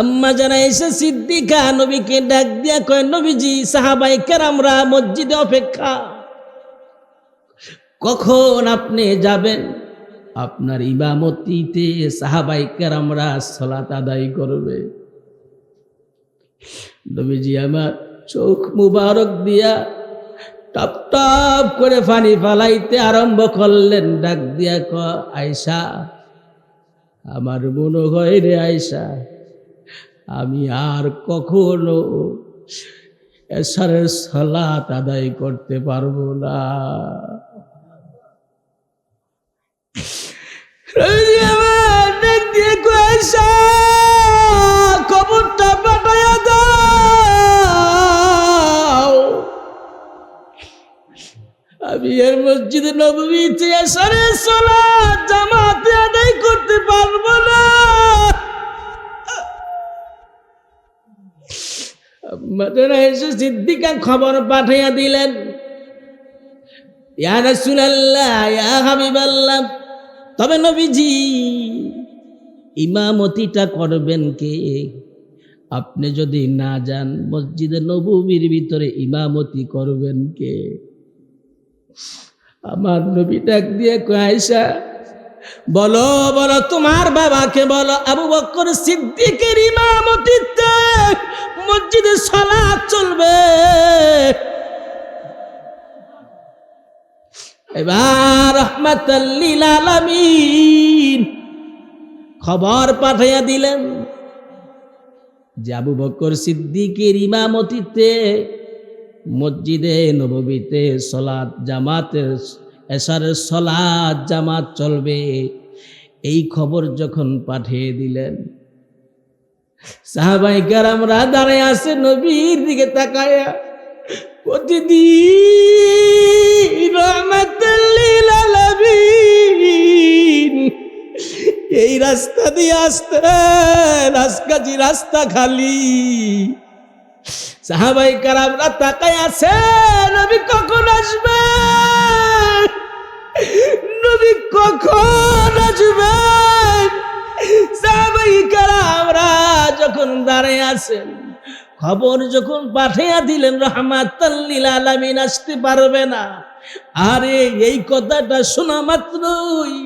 আম্মা জান আয়েশা সিদ্দিকা নবীকে ডাক দিয়া কয়, নবীজি সাহাবায়ে কেরামরা মসজিদে অপেক্ষা, কখন আপনি যাবেন? আপনার ইমামতিতে সাহাবায়ে কেরামরা সালাত আদায় করবে। নবীজি আমার চোখ মুবারক দিয়া টপ টপ করে পানি ফালাইতে আরম্ভ করলেন। ডাক দিয়া কয়, আয়েশা, আমার মনে হয় রে আয়েশা, আমি আর কখনো এশারের সালাত আদায় করতে পারবো না। ডাক দিয়ে কয়, আয়েশা খবরটা পাঠাইয়া দাও, আমি এর মসজিদে নববীতে এশারের সালাত জামাতে আদায় করতে পারবো না। আম্মা জান আয়েশা সিদ্দিকা খবর পাঠাইয়া দিলেন, ইয়া রাসূলুল্লাহ, ইয়া হাবিবাল্লাহ, তবে নবীজি ইমামতিটা করবেন কে? আপনি যদি না যান মসজিদে নববীর ভিতরে ইমামতি করবেন কে? আমার নবী ডাক দিয়ে কয়, আয়েশা বলো বলো তোমার বাবাকে বলো, আবু বকর সিদ্দিকের ইমামতিতে মসজিদে সালাত চলবে। এবার রাহমাতাল লিল আলামিন খবর পাঠাইয়া দিলেন যে আবু বকর সিদ্দিকের ইমামতিতে মসজিদে নববীতে সালাত জামাতের এশারের সালাত জামাত চলবে। এই খবর যখন পাঠিয়ে দিলেন, সাহাবায়ে কেরামরা দাঁড়ায় আছে নবীর দিকে তাকায়া। প্রতিদিন রাহমাতুল লিল আলামিন এই রাস্তা দিয়ে আসতেন, আজকাজি রাস্তা খালি। সাহাবায়ে কেরামরা তাকায় আছে নবী কখন আসবে, নবী কখন আসবেন। সাহাবায়ে কেরামরা যখন দাঁড়ায় আছেন, খবর যখন পাঠিয়ে দিলেন রাহমাতাল লিল আলামিন আসতে পারবে না, আরে এই কথাটা শোনা মাত্রই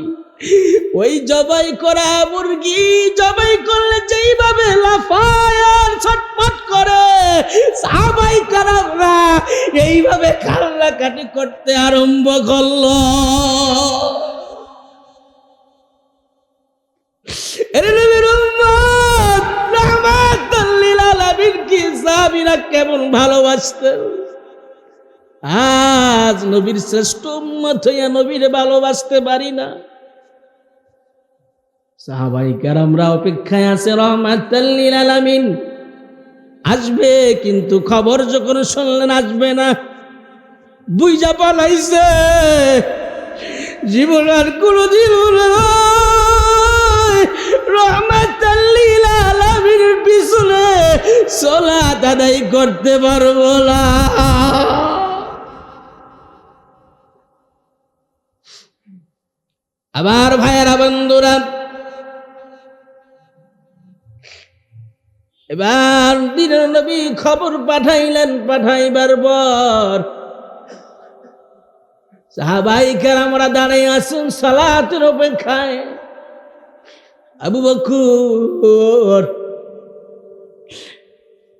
ওই জবাই করা মুরগি জবাই করলে যেইভাবে লাফায় আর ছটফট করে, সাহাবায়ে কেরামরা এইভাবে কান্নাকাটি করতে আরম্ভ করলো। এরে নবীর উম্মত, রাহমাতাল লিল আলামিন কি সাহাবীরা কেমন ভালোবাসতেন। আজ নবীর শ্রেষ্ঠ উম্মত হইয়া নবীরে ভালোবাসতে পারি না। সাহাবায়ে কেরামরা অপেক্ষায় আছে রাহমাতাল লিল আলামিন আসবে, কিন্তু খবর যখন শুনলেন আসবে না, বুইজা পালাইছে। জীবন আর কোনদিন রাহমাতাল লিল আলামিনের পিছনে সালাত আদায় করতে পারবো না। আবার ভাইয়েরা বন্ধুরা, এবার দিনের নবী খবর পাঠাইলেন। পাঠাইবার পর সাহাবায়ে কেরামরা দাঁড়িয়ে আছেন সালাতের অপেক্ষায়। আবু বকর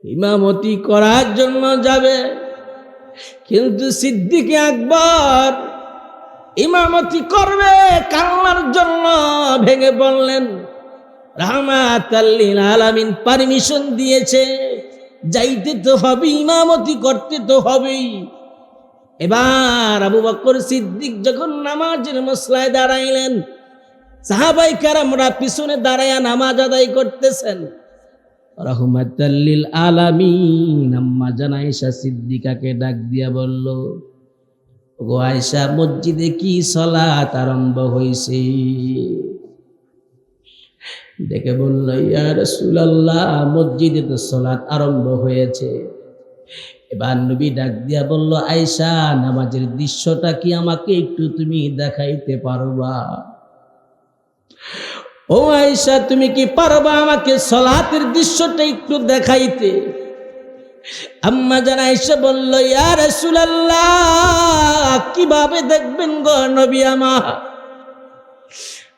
ইমামতি করার জন্য যাবে, কিন্তু সিদ্দিক আকবর ইমামতি করবে কান্নার জন্য ভেঙে পড়লেন। রাহমাতাল লিল আলামিন পারমিশন দিয়েছে, যাইতে তো হবে, ইমামতি করতে তো হবেই। এবার আবু বকর সিদ্দিক যখন নামাজের মসলায় দাঁড়াইলেন, সাহাবায়ে কেরামরা পিছনে দাঁড়ায়া নামাজ আদায় করতেছেন। রাহমাতাল লিল আলামিন আম্মা জান আয়েশা সিদ্দিকাকে ডাক দিয়া বলল, ওগো আয়েশা, মসজিদে কি সালাত আরম্ভ হইছে? ডেকে বলল, ইয়া রাসূলুল্লাহ, মসজিদে তো সালাত আরম্ভ হয়েছে। এবার নবী ডাক দিয়া বলল, আয়েশা, নামাজের দৃশ্যটা কি আমাকে একটু তুমি দেখাইতে পারবা? ও আয়েশা, তুমি কি পারবা আমাকে সালাতের দৃশ্যটা একটু দেখাইতে? আম্মা জান আয়েশা বলল, ইয়া রাসূলুল্লাহ, কিভাবে দেখবেন গো নবী আমার?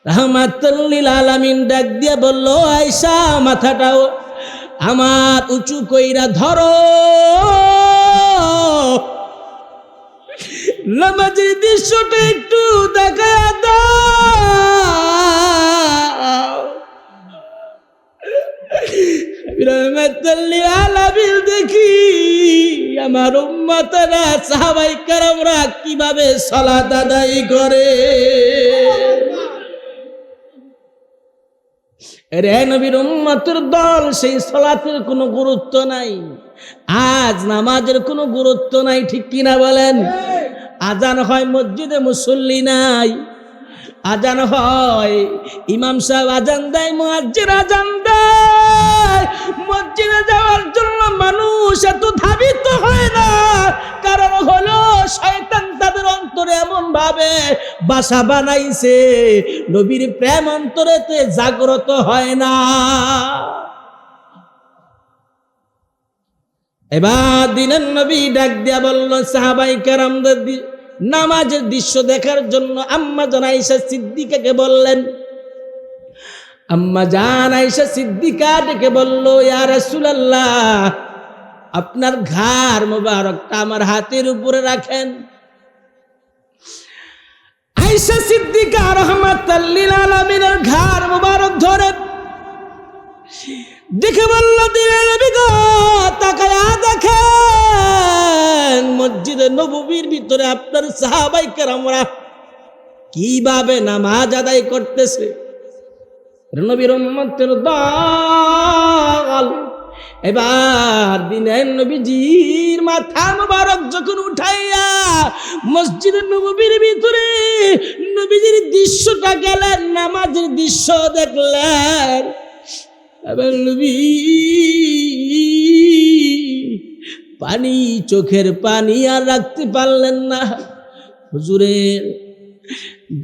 রাহমাতুল লিল আলামিন ডাক দিয়া বলল, আয়েশা, মাথাটাও আমার উঁচু কইরা ধরো, নামাজের দৃশ্যটা একটু দেখা দাও। রাহমাতুল লিল আলামিন দেখি আমার উম্মতেরা সাহাবায়ে কেরামরা কিভাবে সালাত আদায় করে। রে নবীর উম্মতের দল, সেই সালাতের কোনো গুরুত্ব নাই। আজ নামাজের কোনো গুরুত্ব নাই, ঠিক কিনা বলেন? আজান হয় মসজিদে মুসল্লি নাই, আজান হয় ইমাম সাহেব আজান দেয়, মুয়াজ্জিন আজান দেয়, মসজিদে যাওয়ার জন্য মানুষ এত ধাবিত হয় না, কারণ হলো শয়তান তাদের অন্তরে এমন ভাবে বাসা বানাইছে, নবীর প্রেম অন্তরেতে জাগ্রত হয় না। এবার দিনের নবী ডাক দিয়া বলল সাহাবায়ে কেরামদের নামাজের দৃশ্য দেখার জন্য আম্মা জান আয়েশা সিদ্দিকাকে বললেন। আম্মা জান আয়েশা সিদ্দিকা ডেকে বলল, ইয়া রাসূলুল্লাহ, আপনার ঘাড় মোবারকটা আমার হাতের উপরে রাখেন। আয়েশা সিদ্দিকা রাহমাতাল লিল আলামিনের ঘাড় মোবারক ধরে দেখে বলল, দিনের নবী গো, তাকায়া দেখেন মসজিদে নববীর ভিতরে আপনার সাহাবায়ে কেরামরা কিভাবে নামাজ আদায় করতেছে। নবীর উম্মতের দল এবার দিনের নবীজির মাথা মোবারক যখন উঠাইয়া মসজিদের নববীর ভিতরে নবীজির দৃশ্যটা গেলেন, নামাজের দৃশ্য দেখলেন। এবার নবী পানি, চোখের পানি আর রাখতে পারলেন না। হুজুরের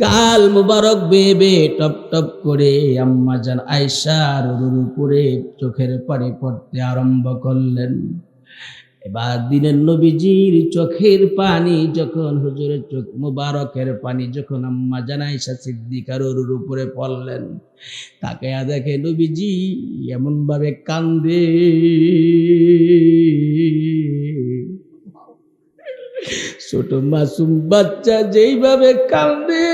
গাল মুবারক বেয়ে বেয়ে টপ টপ করে আম্মা জান আয়েশার উপরে চোখের পানি পড়তে আরম্ভ করলেন। এবার দিনের নবীজির চোখের পানি যখন, হুজুরের চোখ মুবারকের পানি যখন আম্মা জান আয়েশা সিদ্দিকার উপরে পড়লেন, তাকায়া দেখে নবীজি এমন ভাবে কান্দে, ছোট মাসুম বাচ্চা যেইভাবে কান্দে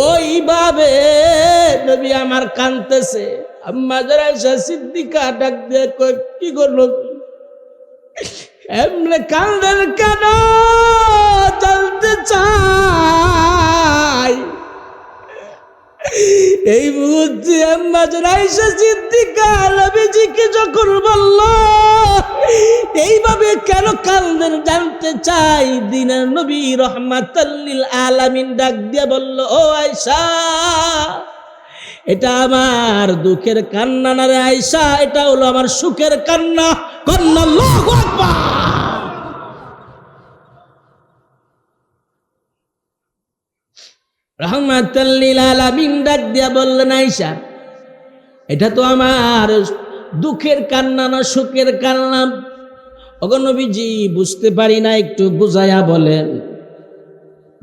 ওইভাবে নবী আমার কাঁদতেছে। আম্মা জান আয়েশা সিদ্দিকা ডাক দিয়ে কয়, কি করলো, এমনে কান্দেন কেন, জানতে চাই। এই মুহূর্তে আম্মা জান আয়েশা সিদ্দিকা নবীজিকে যখন বলল এইভাবে কেন কান্দেন জানতে চাই, দিনের নবী রাহমাতাল লিল আলামিন ডাক দিয়ে বলল, ও আয়েশা, এটা আমার দুঃখের কান্না না রে আয়েশা, এটা হলো আমার সুখের কান্না। কন্না আল্লাহু আকবার। রাহমাতাল লিল আলামিন ডাক দিয়া বললেন, আয়েশা, এটা তো আমার দুঃখের কান্না না সুখের কান্না। ওগো নবীজি, বুঝতে পারি না, একটু বুঝায়া বলেন।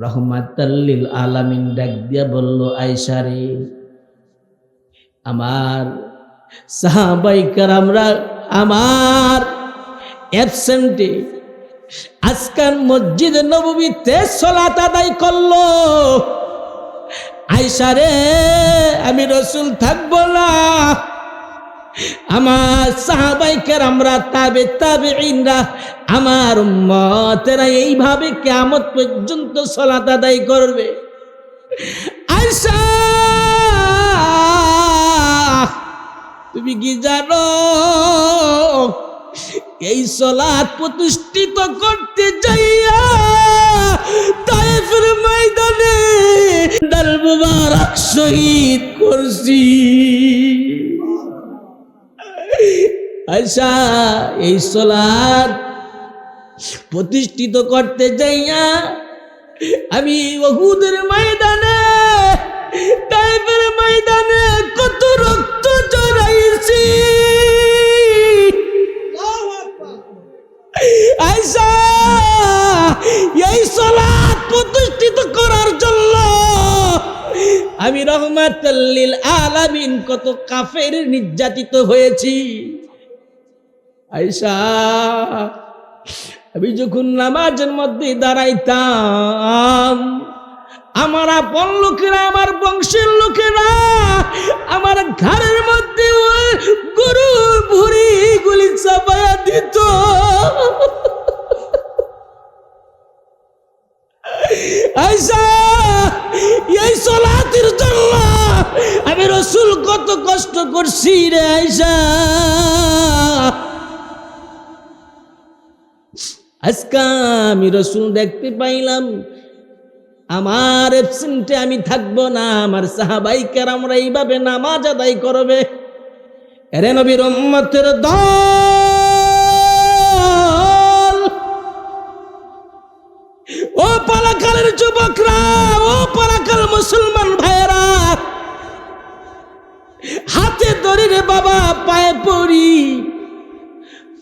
রাহমাতাল লিল আলামিন ডাক দিয়া বলল, আয়েশা রে, আমার সাহাবায়ে কেরামরা আমার অ্যাবসেন্টে আজকাল মসজিদে নববীতে সালাত আদায় করলো। আয়েশা রে, আমি রাসূল থাকবো না, আমার সাহাবায়ে কেরামরা তাবেঈনরা আমার উম্মতেরা এইভাবে কিয়ামত পর্যন্ত সালাত আদায় করবে। আয়েশা, তুমি কি জানো এই সালাত প্রতিষ্ঠিত করতে যাইয়া তায়েফের ময়দানে দাল মুবারক শহীদ করছি। আয়েশা, এই সালাত প্রতিষ্ঠিত করতে যাইয়া আমি উহুদের ময়দানে, তায়েফের ময়দানে কত রক্ত ঝরাইছি। আয়েশা, এই সালাত প্রতিষ্ঠিত করার জন্য আমি রাহমাতাল লিল আলামিন কত কাফের নির্যাতিত হয়েছি। আয়েশা, আমি যখন নামাজের মধ্যে দাঁড়াইতাম, আমার আপন লোকেরা, আমার বংশের লোকেরা আমার ঘরের মধ্যে গরু ভুড়ি গুলি চাপায়া দিত। আয়েশা, এই সালাতের জন্য আমি রাসূল কত কষ্ট করছি রে আয়েশা। আজকে আমি রাসূল দেখতে পাইলাম আমার এবসেন্টে আমি থাকবো না, আমার সাহাবাই কেরামরা এইভাবে নামাজ আদায় করবে। এরে নবীর উম্মতের দল, ও পালাকালের যুবকরা, ও পালাকাল মুসলমান ভাইয়েরা, হাতে ধরি রে বাবা, পায়ে পড়ি,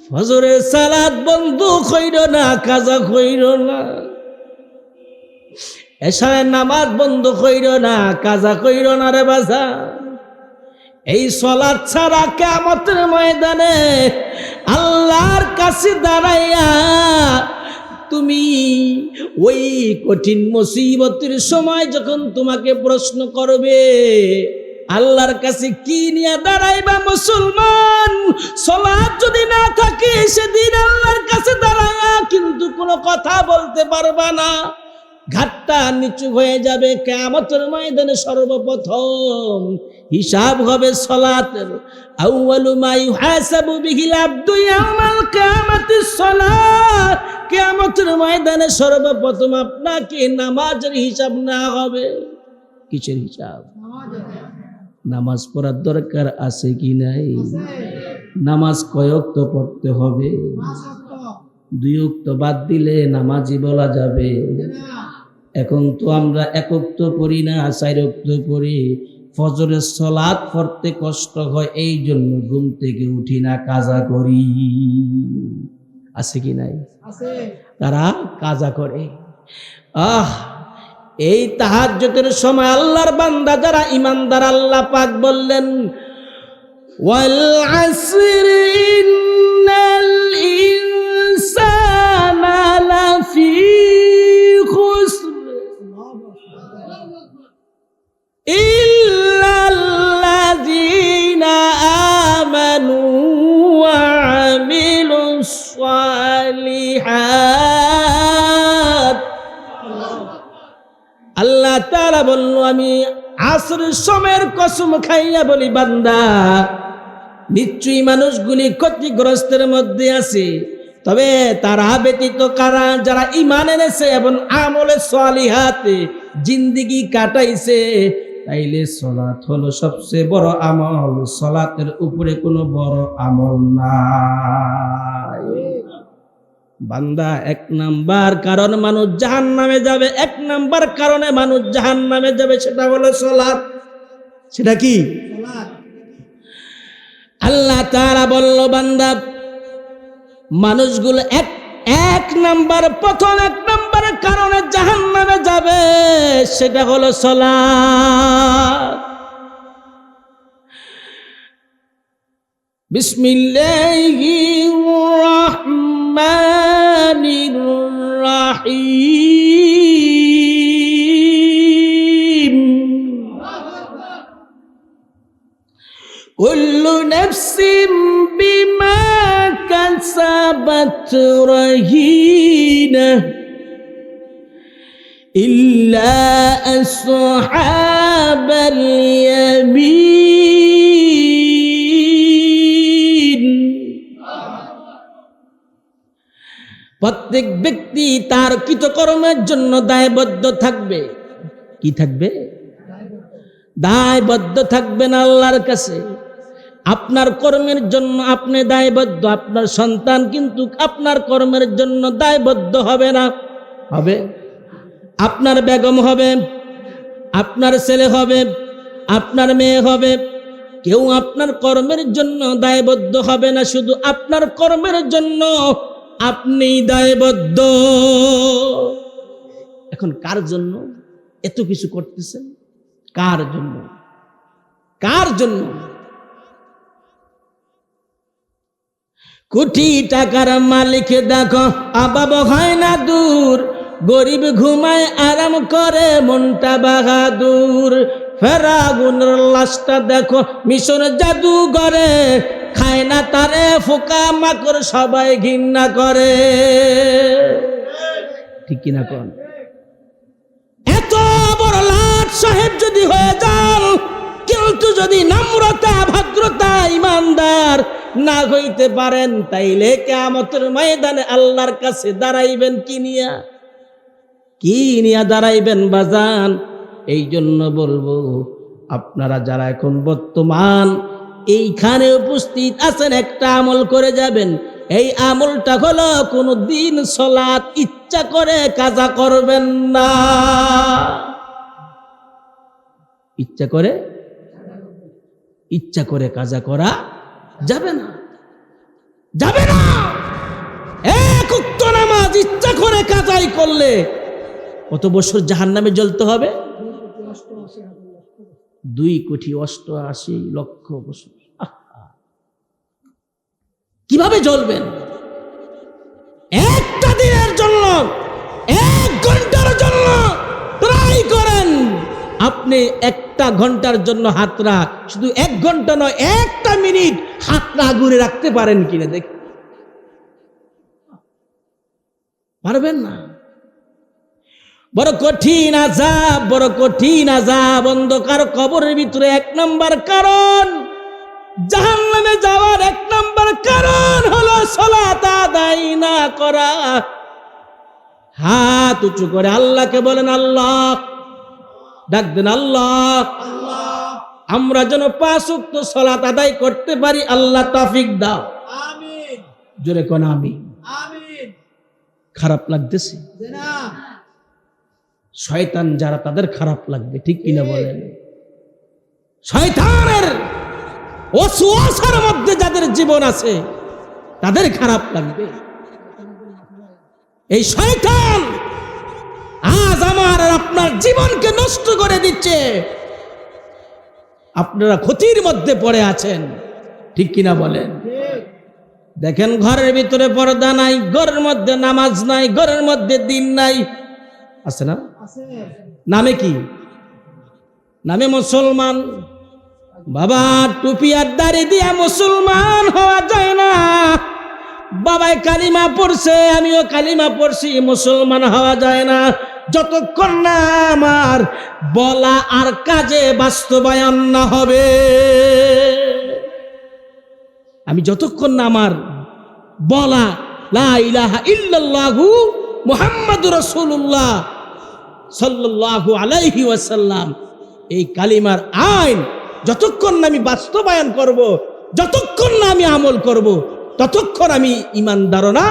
ফজরের সালাত বন্ধ কইর না, কাজা কইর না, এশারের নামাজ বন্ধ কইর না, কাজা কইর না রে বাজা। এই সালাত ছাড়া কিয়ামতের ময়দানে আল্লাহর কাছে দাঁড়াইয়া তুমি ওই কঠিন মুসিবতের সময় যখন তোমাকে প্রশ্ন করবে, আল্লাহর কাছে কি নিয়ে দাঁড়াইবা মুসলমান? সালাত যদি না থাকে সেদিন আল্লাহর কাছে দাঁড়াইয়া কিন্তু কোনো কথা বলতে পারবা না, ঘাটটা নিচু হয়ে যাবে। কিয়ামতের ময়দানে সর্বপ্রথম হিসাব হবে সালাতের। আউয়ালু মা ইউহাসাবু বিহিল আবদু ইয়াউমাল কিয়ামাতিস সালাত। কিয়ামতের ময়দানে সর্বপ্রথম আপনাকে নামাজের হিসাব না হবে। কিসের হিসাব? নামাজ পড়ার দরকার আছে কি নাই? নামাজ কয় ওয়াক্ত পড়তে হবে? 2 ওয়াক্ত বাদ দিলে নামাজি বলা যাবে? এখন তো আমরা 1 ওয়াক্ত পড়ি না, 4 ওয়াক্ত পড়ি। ফজরের সালাত পড়তে কষ্ট হয়, এই জন্য ঘুম থেকে উঠি না, কাজা করি। আছে কি নাই? তারা কাজা করে। এই তাহাজ্জুদের সময় আল্লাহর বান্দা যারা ঈমানদার, আল্লাহ পাক বললেন ওয়াল আসরি ইন্নাল ইনসানা লাফি খুসর ইল্লাল্লাযীনা আমানু ওয়া আমিলুস সালিহাত। আল্লাহ তাআলা বলল, আমি আসরের সময়ের কসম খাইয়া বলি বান্দা, নিশ্চয়ই মানুষগুলি ক্ষতিগ্রস্তের মধ্যে আছে, তবে তারা ব্যতীত কারা? যারা ঈমান এনেছে এবং আমলে সালিহাতে জিন্দেগি কাটাইছে। তাইলে সালাত হলো সবচেয়ে বড় আমল, সালাতের উপরে কোনো বড় আমল নাই। বান্দা 1 নাম্বার কারণ মানুষ জাহান্নামে যাবে, 1 নাম্বার কারণে মানুষ জাহান্নামে যাবে, সেটা হলো সালাত। সেটা কি? আল্লাহ তাআলা বলল, বান্দা মানুষগুলো এক নাম্বার, প্রথম 1 নাম্বারের কারণে জাহান্নামে যাবে, সেটা হলো সালাত। বিসমিল্লাহির রহমানির রহিম। কুল্লু নাফসিন বিমা কাসাবাত রাহিনা ইল্লা আসহাবাল ইয়ামিন। প্রত্যেক ব্যক্তি তার কৃতকর্মের জন্য দায়বদ্ধ থাকবে। কি থাকবে? দায়বদ্ধ থাকবেন আল্লাহর কাছে। আপনার কর্মের জন্য আপনি দায়বদ্ধ, আপনার সন্তান কিন্তু আপনার কর্মের জন্য দায়বদ্ধ হবে না। হবে? আপনার বেগম হবে, আপনার ছেলে হবে, আপনার মেয়ে হবে, কেউ আপনার কর্মের জন্য দায়বদ্ধ হবে না। শুধু আপনার কর্মের জন্য আপনি দায়বদ্ধ। এখন কার জন্য এত কিছু করতেছেন? কার জন্য? কার জন্য? কোটি টাকার মালিক দেখো অভাব হয় না দূর, গরিব ঘুমায় আরাম করে মনটা বাহাদুর। ফেরাউনের লাশটা দেখো মিশর জাদুঘরে, খায় না তারে ফোকা মাকড় সবাই ঘৃণা করে। ঠিক কিনা কোন? এত বড় লাট সাহেব যদি হয়ে যান, কিন্তু যদি নম্রতা, ভদ্রতা, ইমানদার না হইতে পারেন, তাইলে কিয়ামতের ময়দানে আল্লাহর কাছে দাঁড়াইবেন কি নিয়া? কি নিয়ে দাঁড়াইবেন বাজান? এই জন্য বলবো, আপনারা যারা এখন বর্তমান এইখানে উপস্থিত আছেন, একটা আমল করে যাবেন। এই আমলটা হলো কোনো দিন সালাত ইচ্ছা করে কাজা করবেন না। ইচ্ছা করে কাজা করা যাবে না, যাবে না। এক ওয়াক্ত নামাজ ইচ্ছা করে কাজাই করলে কত বছর জাহান্নামে জ্বলতে হবে? 2,88,00,000 বছর। কিভাবে জ্বলবেন? একটা দিনের জন্য, 1 ঘন্টার জন্য ট্রাই করেন। আপনি 1 ঘন্টার জন্য হাতরা, শুধু 1 ঘন্টা নয়, 1 মিনিট হাতরা আগুনে রাখতে পারেন কিনা দেখ। পারবেন না। বড় কঠিন আযাব অন্ধকার কবরের ভিতরে। 1 নম্বর কারণ জাহান্নামে যাওয়ার 1 নম্বর কারণ হলো সালাত আদায় না করা। হাত উঁচু করে আল্লাহকে বলেন, আল্লাহ, ডাক দেন, আল্লাহ, আমরা যেন 5 ওয়াক্ত সালাত আদায় করতে পারি, আল্লাহ তৌফিক দাও। আমিন। জোরে কোন আমিন। আমিন। খারাপ লাগতেছে না? শয়তান যারা, তাদের খারাপ লাগবে, ঠিক কিনা বলেন? শয়তানের ওয়াসওয়াসার মধ্যে যাদের জীবন আছে তাদের খারাপ লাগবে। এই শয়তান আজ আমার আর আপনার জীবনকে নষ্ট করে দিচ্ছে। আপনারা ক্ষতির মধ্যে পড়ে আছেন, ঠিক কিনা বলেন? দেখেন, ঘরের ভিতরে পর্দা নাই, ঘরের মধ্যে নামাজ নাই, ঘরের মধ্যে দিন নাই, আছে না? নামে কি? নামে মুসলমান। বাবা, টুপি আর দাড়ি দিয়া মুসলমান হওয়া যায় না। বাবাই কালিমা পড়ছে, আমিও কালিমা পড়ছি, মুসলমান হওয়া যায় না যতক্ষণ না আমার বলা আর কাজে বাস্তবায়ন না হবে। আমি যতক্ষণ না আমার বলা লা ইলাহা ইল্লাল্লাহু মুহাম্মাদুর রাসূলুল্লাহ সাল্লাল্লাহু আলাইহি ওয়াসাল্লাম, এই কালিমার আইন যতক্ষণ না আমি বাস্তবায়ন করব, যতক্ষণ না আমি আমল করব, ততক্ষণ আমি ইমানদারও না,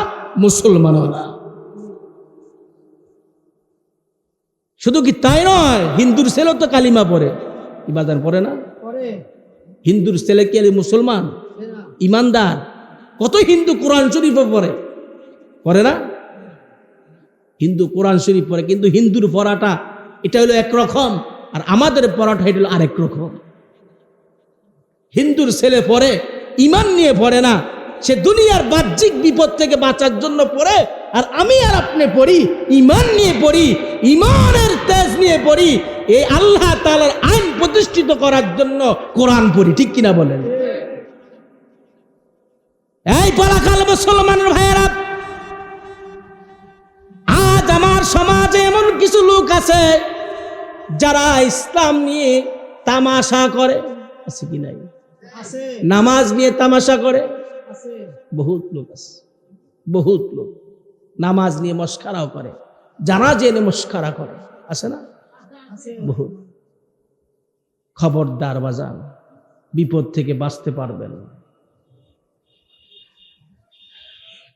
মুসলমানও না। শুধু কি তাই নয়, হিন্দুর ছেলেও তো কালিমা পড়ে, ইবাদত পড়ে না? হিন্দুর ছেলে কি মুসলমান, ইমানদার? কত হিন্দু কোরআন শরীফ পড়ে না? হিন্দু কোরআন শরীফ পড়ে, কিন্তু হিন্দুর পড়াটা এটা হলো একরকম, আর আমাদের পড়াটা এটা হলো আরেক রকম। হিন্দুর ছেলে পড়ে, ইমান নিয়ে পড়ে না, সে দুনিয়ার বাহ্যিক বিপদ থেকে বাঁচার জন্য পড়ে, আর আমি আর আপনি পড়ি ইমান নিয়ে পড়ি, ইমানের তেজ নিয়ে পড়ি, এই আল্লাহ তাআলার আইন প্রতিষ্ঠিত করার জন্য কোরআন পড়ি, ঠিক কিনা বলেন? এই পরাকাল মুসলমানের ভাইয়েরা, আজ আমার সমাজে এমন কিছু লোক আছে যারা ইসলাম নিয়ে তামাশা করে, আছে কি নাই? নামাজ নিয়ে তামাশা করে, বহুত লোক আছে, বহুত লোক নামাজ নিয়ে মস্কারাও করে, যারা জেনে মস্কারা করে, আছে না? বহুত। খবরদার বাজান, বিপদ থেকে বাঁচতে পারবেন।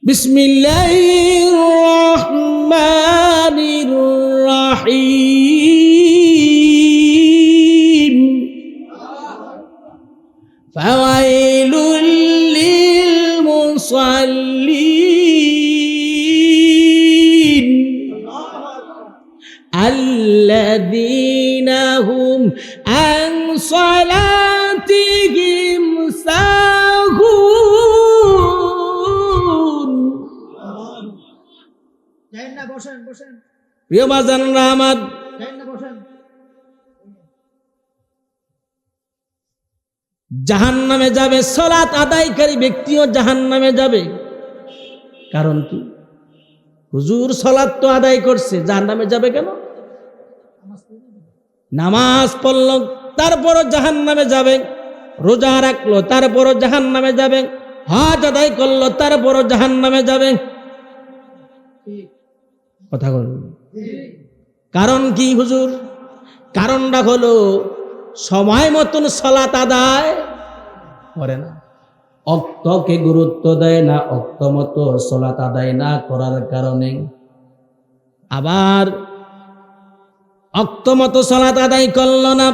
বিসমিল্লাহির রহমানির রহিম। ফাওয়াইলুল লিল মুসাল্লিন আল্লাযীনা হুম আন সালাতিহিম সাহুন। প্রিয় বাজানরা আমার, জাহান্নামে যাবে, সালাত আদায়কারী ব্যক্তিও জাহান্নামে যাবে। কারণ কি? হুজুর সালাত তো আদায় করছে, জাহান্নামে যাবে কেন? নামাজ পড়লো তারপরও জাহান্নামে যাবে, রোজা রাখলো তারপরও জাহান্নামে যাবে, হজ আদায় করলো তারপরও জাহান্নামে যাবে। কথা বলুন। কারণ কি হুজুর? কারণটা হলো সময় মতন সালাত আদায় করে না, অক্তকে গুরুত্ব দেয় না, অক্ত মতো সালাত আদায় না করার কারণে। আবার অক্ত মতো সালাত আদায় করল না,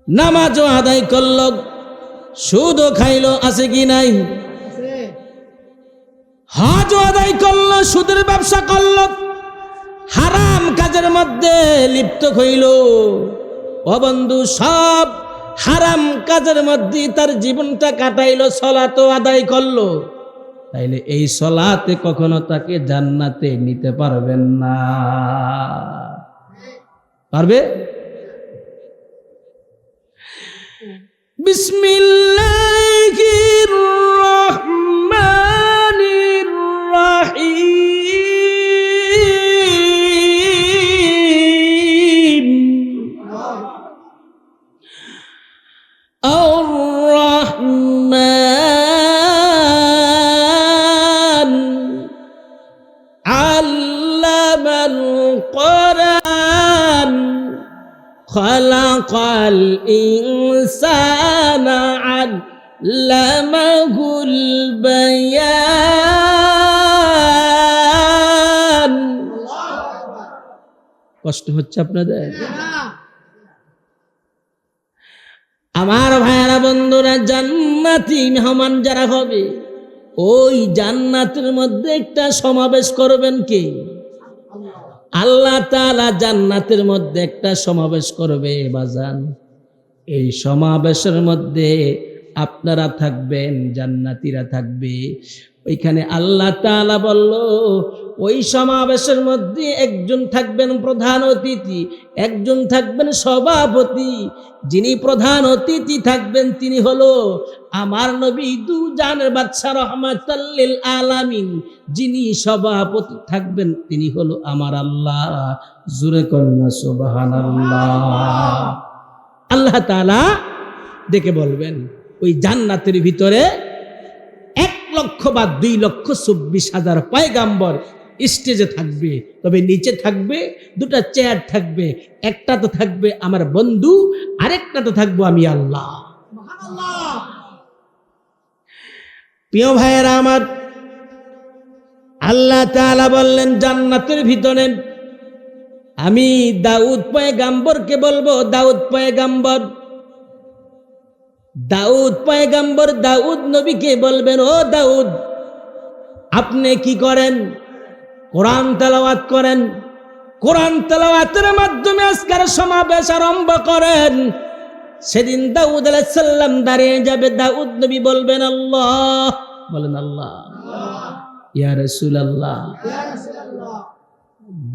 নামাজও আদায় করল, সুদও খাইল, আছে কি নাই? হজও আদায় করল, সুদের ব্যবসা করল, হারাম কাজের মধ্যে লিপ্ত হইল। ও বন্ধু, সব হারাম কাজের মধ্যে তার জীবনটা কাটাইলো, সালাতও আদায় করলো, তাইলে এই সালাতে কখনো তাকে জান্নাতে নিতে পারবেন না। পারবে? বিসমিল্লাহির রহমানির রহিম। আর-রহমান আল্লামাল কোরআন খালাকাল ইনসানা আল্লামাহুল বায়ান। কষ্ট হচ্ছে আপনাদের? আমার ভাইয়েরা, বন্ধুরা, জান্নাতি মেহমান যারা হবে, ওই জান্নাতের মধ্যে একটা সমাবেশ করবেন কে? আল্লাহ তাআলা জান্নাতের মধ্যে একটা সমাবেশ করবে বাজান। এই সমাবেশের মধ্যে আপনারা থাকবেন, জান্নাতীরা থাকবে। ওইখানে আল্লাহ তাআলা বলল, ওই সমাবেশের মধ্যে একজন থাকবেন প্রধান অতিথি, একজন থাকবেন সভাপতি। যিনি প্রধান অতিথি থাকবেন তিনি হলো আমার নবী দু জানের বাদশা রহমাতাল লিল আলামিন। যিনি সভাপতি থাকবেন তিনি হলো আমার আল্লাহ। জোরে কন্যা সুবহানাল্লাহ। আল্লাহ তাআলা ডেকে বলবেন, ওই জান্নাতের ভিতরে 1,00,000 বা 2,24,000 পয়গাম্বর স্টেজে থাকবে, তবে নিচে থাকবে দুটা চেয়ার থাকবে, একটা তো থাকবে আমার বন্ধু, আরেকটা তো থাকবো আমি আল্লাহ। প্রিয় ভাইয়েরা আমার, আল্লাহ তাআলা বললেন জান্নাতের ভিতরে আমি দাউদ পয়গাম্বরকে বলবো, দাউদ পয়গাম্বর, দাউদ পয়গাম্বর দাউদ নবীকে বলবেন, ও দাউদ, আপনি কি করেন? কোরআন তেলাওয়াত করেন। কোরআন তেলাওয়াতের মাধ্যমে আজকের সমাবেশ আরম্ভ করেন। সেদিন দাউদ আলাইহিস সালাম দাঁড়িয়ে যাবে, দাউদ নবী বলবেন আল্লাহ, বলেন আল্লাহ, ইয়া রাসূলুল্লাহ।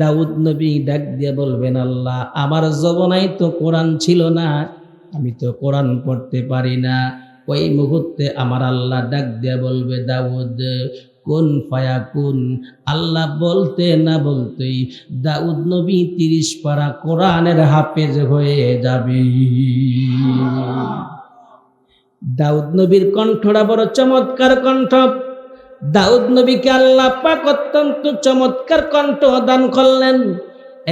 দাউদ নবী ডাক দিয়ে বলবেন, আল্লাহ, আমার জবানায় তো কোরআন ছিল না, আমি তো কোরআন পড়তে পারি না। ওই মুহূর্তে আমার আল্লাহ ডাক দিয়ে বলবে, দাউদ কুন ফায়াকুন। আল্লাহ বলতে না বলতেই দাউদ নবী 30 পারা কোরআনের হাফেজ হয়ে যাবে। দাউদ নবীর কণ্ঠটা বড় চমৎকার কণ্ঠ। দাউদ নবীকে আল্লাহ পাক অত্যন্ত চমৎকার কণ্ঠ দান করলেন।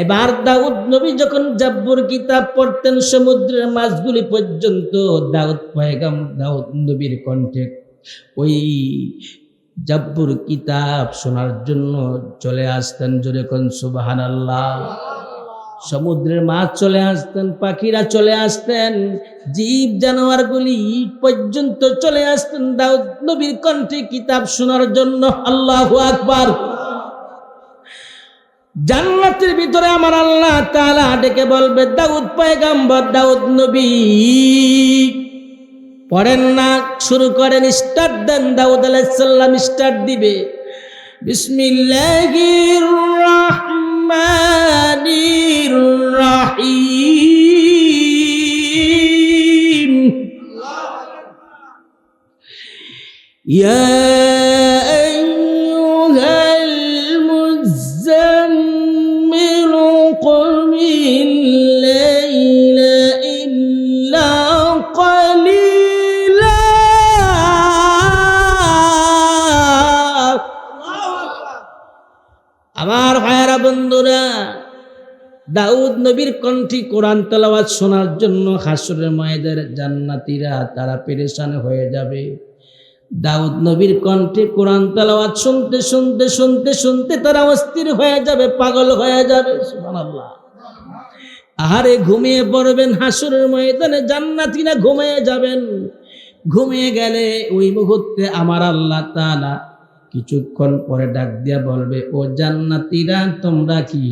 এবার দাউদ নবী যখন জাব্বুর কিতাব পড়তেন, সমুদ্রের মাছগুলি পর্যন্ত দাউদ নবীর কণ্ঠে ওই জাব্বুর কিতাব শোনার জন্য চলে আসতেন। জোরে কোন সুবহানাল্লাহ। সমুদ্রের মাছ চলে আসতেন, পাখিরা চলে আসতেন, জীব জানোয়ারগুলি পর্যন্ত চলে আসতেন দাউদ নবীর কণ্ঠে কিতাব শোনার জন্য। আল্লাহু আকবার। জান্নাতের ভিতরে আমার আল্লাহ তাআলা ডেকে বলবে, দাউদ পয়গাম্বর, দাউদ নবী পড়েন না, শুরু করেন, স্টার্ট দেন। দাউদ আলাইহিস সালাম স্টার্ট দিবে, বিসমিল্লাহির রহমানির রহিম। ইয়া আইয়ুহাল মুযাম্মিল কুমিল লাইলা ইল্লা কালিলা। আমার ভাইয়েরা, বন্ধুরা, দাউদ নবীর কণ্ঠে কোরআন তেলাওয়াত শোনার জন্য হাসরের ময়দানে জান্নাতীরা তারা পেরেশান হয়ে যাবে। দাউদ নবীর কণ্ঠে কোরআন তেলাওয়াত শুনতে শুনতে শুনতে শুনতে তারা অস্থির হয়ে যাবে, পাগল হয়ে যাবে। সুবহানাল্লাহ। আহারে ঘুমিয়ে পড়বেন হাসরের ময়দানে, জান্নাতীরা ঘুমিয়ে যাবেন। ঘুমিয়ে গেলে ওই মুহূর্তে আমার আল্লাহ তাআলা কিছুক্ষণ পরে ডাক দিয়া বলবে, ও জান্নাতীরা তোমরা কি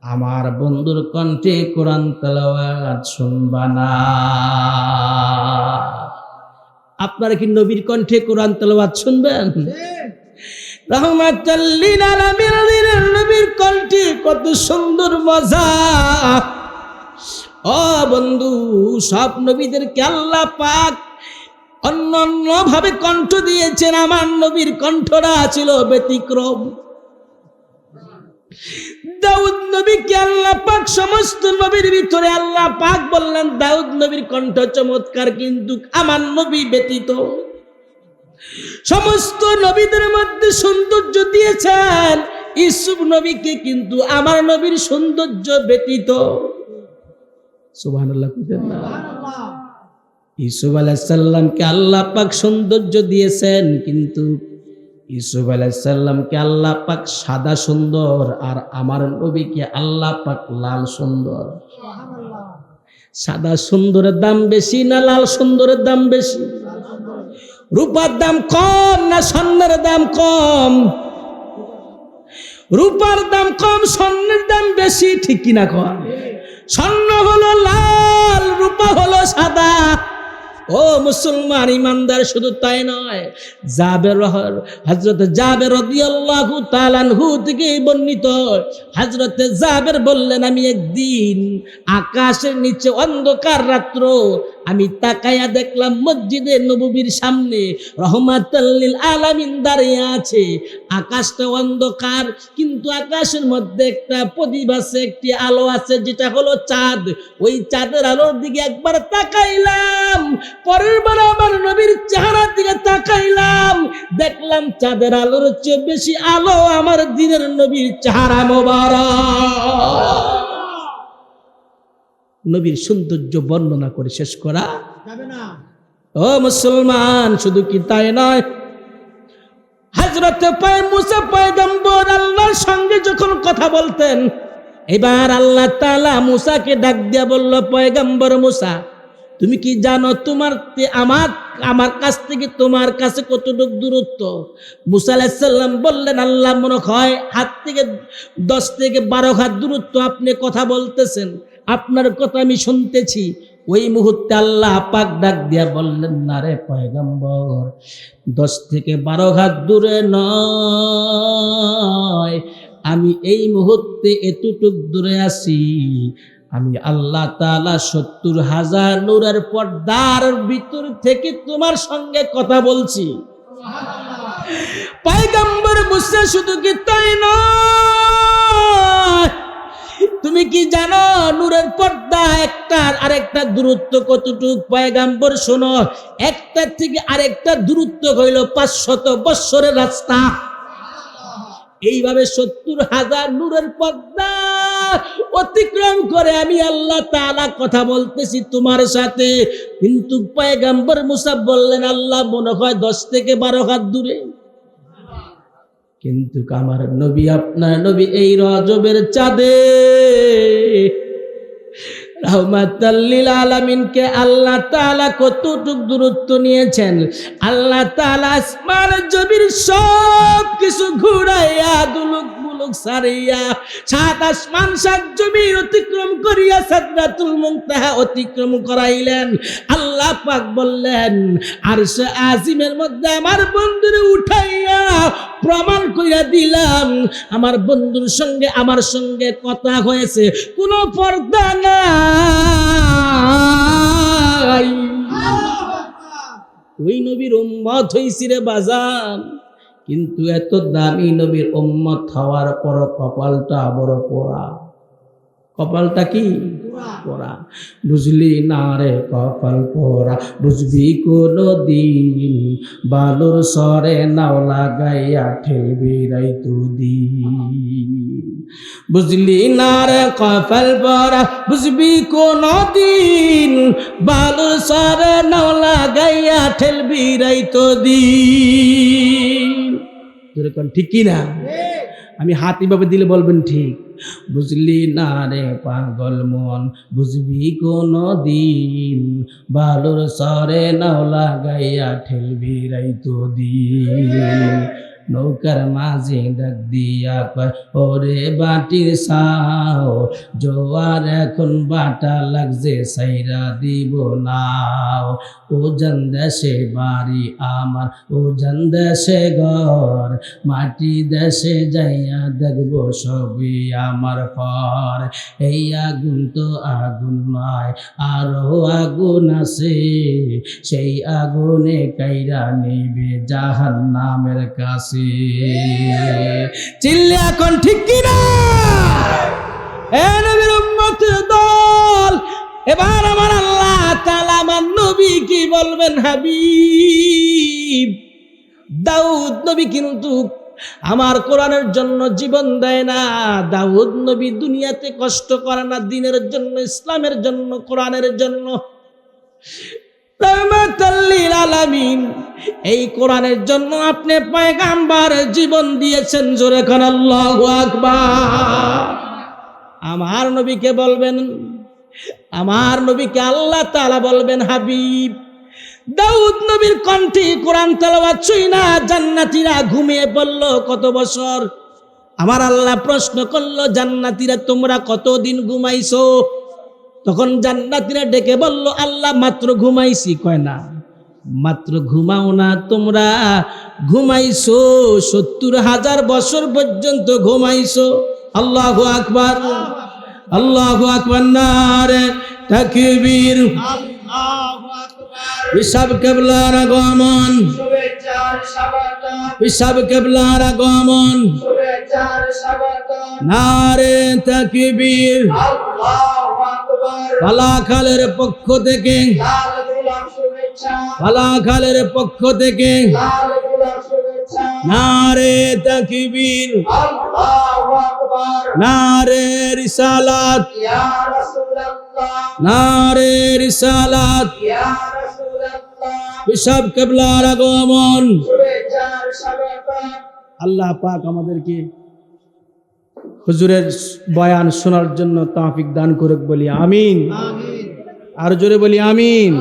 আমার বন্ধুর কণ্ঠে কোরআন তেলাওয়াত শুনবা না? আপনারা কি নবীর কণ্ঠে কোরআন তেলাওয়াত শুনবেন? রাহমাতাল লিল আলামিন নবীর কণ্ঠে কত সুন্দর মজা। ও বন্ধু, সব নবীদেরকে আল্লাহ পাক অন্য অন্য ভাবে কণ্ঠ দিয়েছেন, আমার নবীর কণ্ঠটা ছিল ব্যতিক্রম। দাউদ নবীকে আল্লাহ পাক সমস্ত নবীর ভিতরে আল্লাহ পাক বললেন দাউদ নবীর কণ্ঠ চমৎকার, কিন্তু আমার নবী ব্যতীত সমস্ত নবীদের মধ্যে সৌন্দর্য দিয়েছেন ইউসুফ নবীকে, কিন্তু আমার নবীর সৌন্দর্য ব্যতীত। সুবহানাল্লাহ কইতেন না? ইউসুফ আলাইহিস সালামকে আল্লাহ পাক সৌন্দর্য দিয়েছেন, কিন্তু ইউসুফ আলাইহিস সালামকে আল্লাহ পাক সাদা সুন্দর, আর আমার নবীকে আল্লাহ পাক লাল সুন্দর। সাদা সুন্দরের দাম বেশি না লাল সুন্দরের দাম বেশি? রূপার দাম কম না স্বর্ণের দাম কম? রূপার দাম কম, স্বর্ণের দাম বেশি, ঠিক কিনা কম? স্বর্ণ হলো লাল, রূপা হলো সাদা। ও মুসলমান ইমানদার, শুধু তাই নয়, হযরত জাবের রাদিয়াল্লাহু তাআলা আনহু থেকে বর্ণিত, হযরত জাবের বললেন, আমি একদিন আকাশের নিচে অন্ধকার রাত্র আমি তাকায়া দেখলাম মসজিদে নববীর সামনে রহমাতাল লিল আলামিন দাঁড়িয়ে আছে। আকাশটা অন্ধকার, কিন্তু আকাশের মধ্যে একটা প্রদীপ আছে, একটি আলো আছে, যেটা হলো চাঁদ। ওই চাঁদের আলোর দিকে একবার তাকাইলাম, পরের বার আমার নবীর চেহারার দিকে তাকাইলাম, দেখলাম চাঁদের আলোর চেয়ে বেশি আলো আমার দিনের নবীর চেহারা মোবারক। নবীর সৌন্দর্য বর্ণনা করে শেষ করা যাবে না। ও মুসলমান, শুধু কি তাই নয়, হযরত মুসা পয়গম্বর আল্লাহর সঙ্গে যখন কথা বলতেন, এবার আল্লাহ তাআলা মুসাকে ডাক দিয়া বলল, পয়গম্বর মুসা, তুমি কি জানো আমার কাছ থেকে তোমার কাছে কতটুকু দূরত্ব? মুসা আলাইহিস সালাম বললেন, আল্লাহ মনে হয় হাত থেকে 10 থেকে 12 হাত দূরত্ব আপনি কথা বলতেছেন, আপনার কথা আমি শুনতেছি। ওই মুহূর্তে আল্লাহ পাক ডাক দিয়া বললেন, না রে পয়গম্বর, 10 থেকে 12 হাত দূরে নয়, আমি এই মুহূর্তে এতটুক দূরে আছি। আমি আল্লাহ তাআলা 70,000 নূরের পর্দার ভিতর থেকে তোমার সঙ্গে কথা বলছি। পয়গম্বর মুসা শুধু কি তাই নয়, তুমি কি জানো নূরের পর্দা একটার আরেকটা দূরত্ব কতটুক? পয়গম্বর শোনো, একটা থেকে আরেকটা দূরত্ব হইল 500 বৎসরের রাস্তা। এইভাবে 70,000 নূরের পর্দা অতিক্রম করে আমি আল্লাহ তাআলা কথা বলতেছি তোমার সাথে। কিন্তু পয়গম্বর মুসা বললেন, আল্লাহ মনে হয় 10 থেকে 12 হাত দূরে। কিন্তু আমার নবী, আপনার নবী এই রজবের চাঁদে রাহমাতাল লিল আলামিনকে আল্লাহ তাআলা কতটুক দূরত্ব নিয়েছেন। আল্লাহ তাআলা আসমান জমির সব কিছু ঘুরাইয়া দুলুক মুলুক সারিয়া 7 আসমান 7 জমি অতিক্রম করিয়া সিদরাতুল মুনতাহা অতিক্রম করাইলেন। আল্লাহ পাক বললেন, আরশে আজিমের মধ্যে আমার বন্ধুরে উঠাইয়া প্রমাণ কইরা দিলাম আমার বন্ধুর সঙ্গে আমার সঙ্গে কথা হয়েছে, কোনো পর্দা নাই। ওই নবীর উম্মত হইছি রে বাজান, কিন্তু এত দামি নবীর উম্মত হওয়ার পর কপালটা বড় পোড়া। কপালটা কি? পোড়া, বুঝলি না রে কপাল পোড়া, বুঝবি কোনো দিন, বালুর সরে নাও লাগাইয়া ঠেলবি রাইতু দিন। বুঝলি না রে কপাল পোড়া, বুঝবি কোনো দিন, বালুর সরে নাও লাগাইয়া ঠেলবি রাইতু দিন। যেরকম ঠিক কিনা? আমি হাত এভাবে দিলে বলবেন ঠিক। বুঝলি না রে পাগল মন, বুঝবি কোনো দিন, বালুর সরে নাও লাগাইয়া ঠেলবি রাইতো দিন। নৌকার মাঝে ডাক দিয়া কয় ওরে বাটির সাও, জোয়ার এখন বাটা লাগছে সাইরা দিব নাও। ও জান দেশে বাড়ি আমার, ও জান দেশে ঘর, মাটি দেশে যাইয়া দেখবো সবই আমার পর। এই আগুন তো আগুন নয়, আরো আগুন আছে, সেই আগুনে কাইরা নিবে জাহান্নামের কাছে। চিল্লে এখন ঠিক কিনা? এ নবীর উম্মতের দল, এবার আমার আল্লাহ তাআলা আমার নবী কি বলবেন? হাবিব দাউদ নবী কিন্তু আমার কোরআনের জন্য জীবন দেয় না। দাউদ নবী দুনিয়াতে কষ্ট করে না, দ্বীনের জন্য, ইসলামের জন্য, কোরআনের জন্য, রাহমাতাল লিল আলামিন। এই কোরআনের জন্য আপনি পয়গাম্বার জীবন দিয়েছেন। জোরে কোন আল্লাহু আকবার। আমার নবীকে বলবেন, আমার নবীকে আল্লাহ তাআলা বলবেন হাবিব দাউদ নবীর কণ্ঠে কোরআন তেলাওয়াত শুইনা জান্নাতীরা ঘুমিয়ে পড়ল কত বছর। আমার আল্লাহ প্রশ্ন করলো, জান্নাতীরা তোমরা কতদিন ঘুমাইছো? তখন জান্নাতীরা ডেকে বলল, আল্লাহ মাত্র ঘুমাইছি। কয় না, মাত্র ঘুমাও না, তোমরা ঘুমাইছো ৭০,০০০ বছর পর্যন্ত ঘুমাইছো। আল্লাহু আকবার, আল্লাহু আকবার, নারে তাকবীর। পিসাব কেবলার আগমন, পিসাব কেবলার আগমন, নারে তাকবীর। পালাখালের পক্ষ থেকে, পালাখালের পক্ষ থেকে নারে তাকবীর, নারে রিসালাত, নারে রিসালাত। পিসাব কেবলার আগমন। আল্লাহ পাক আমাদেরকে হুজুরের বয়ান শোনার জন্য তৌফিক দান করুক, বলি আমিন। আর জোরে বলি আমিন।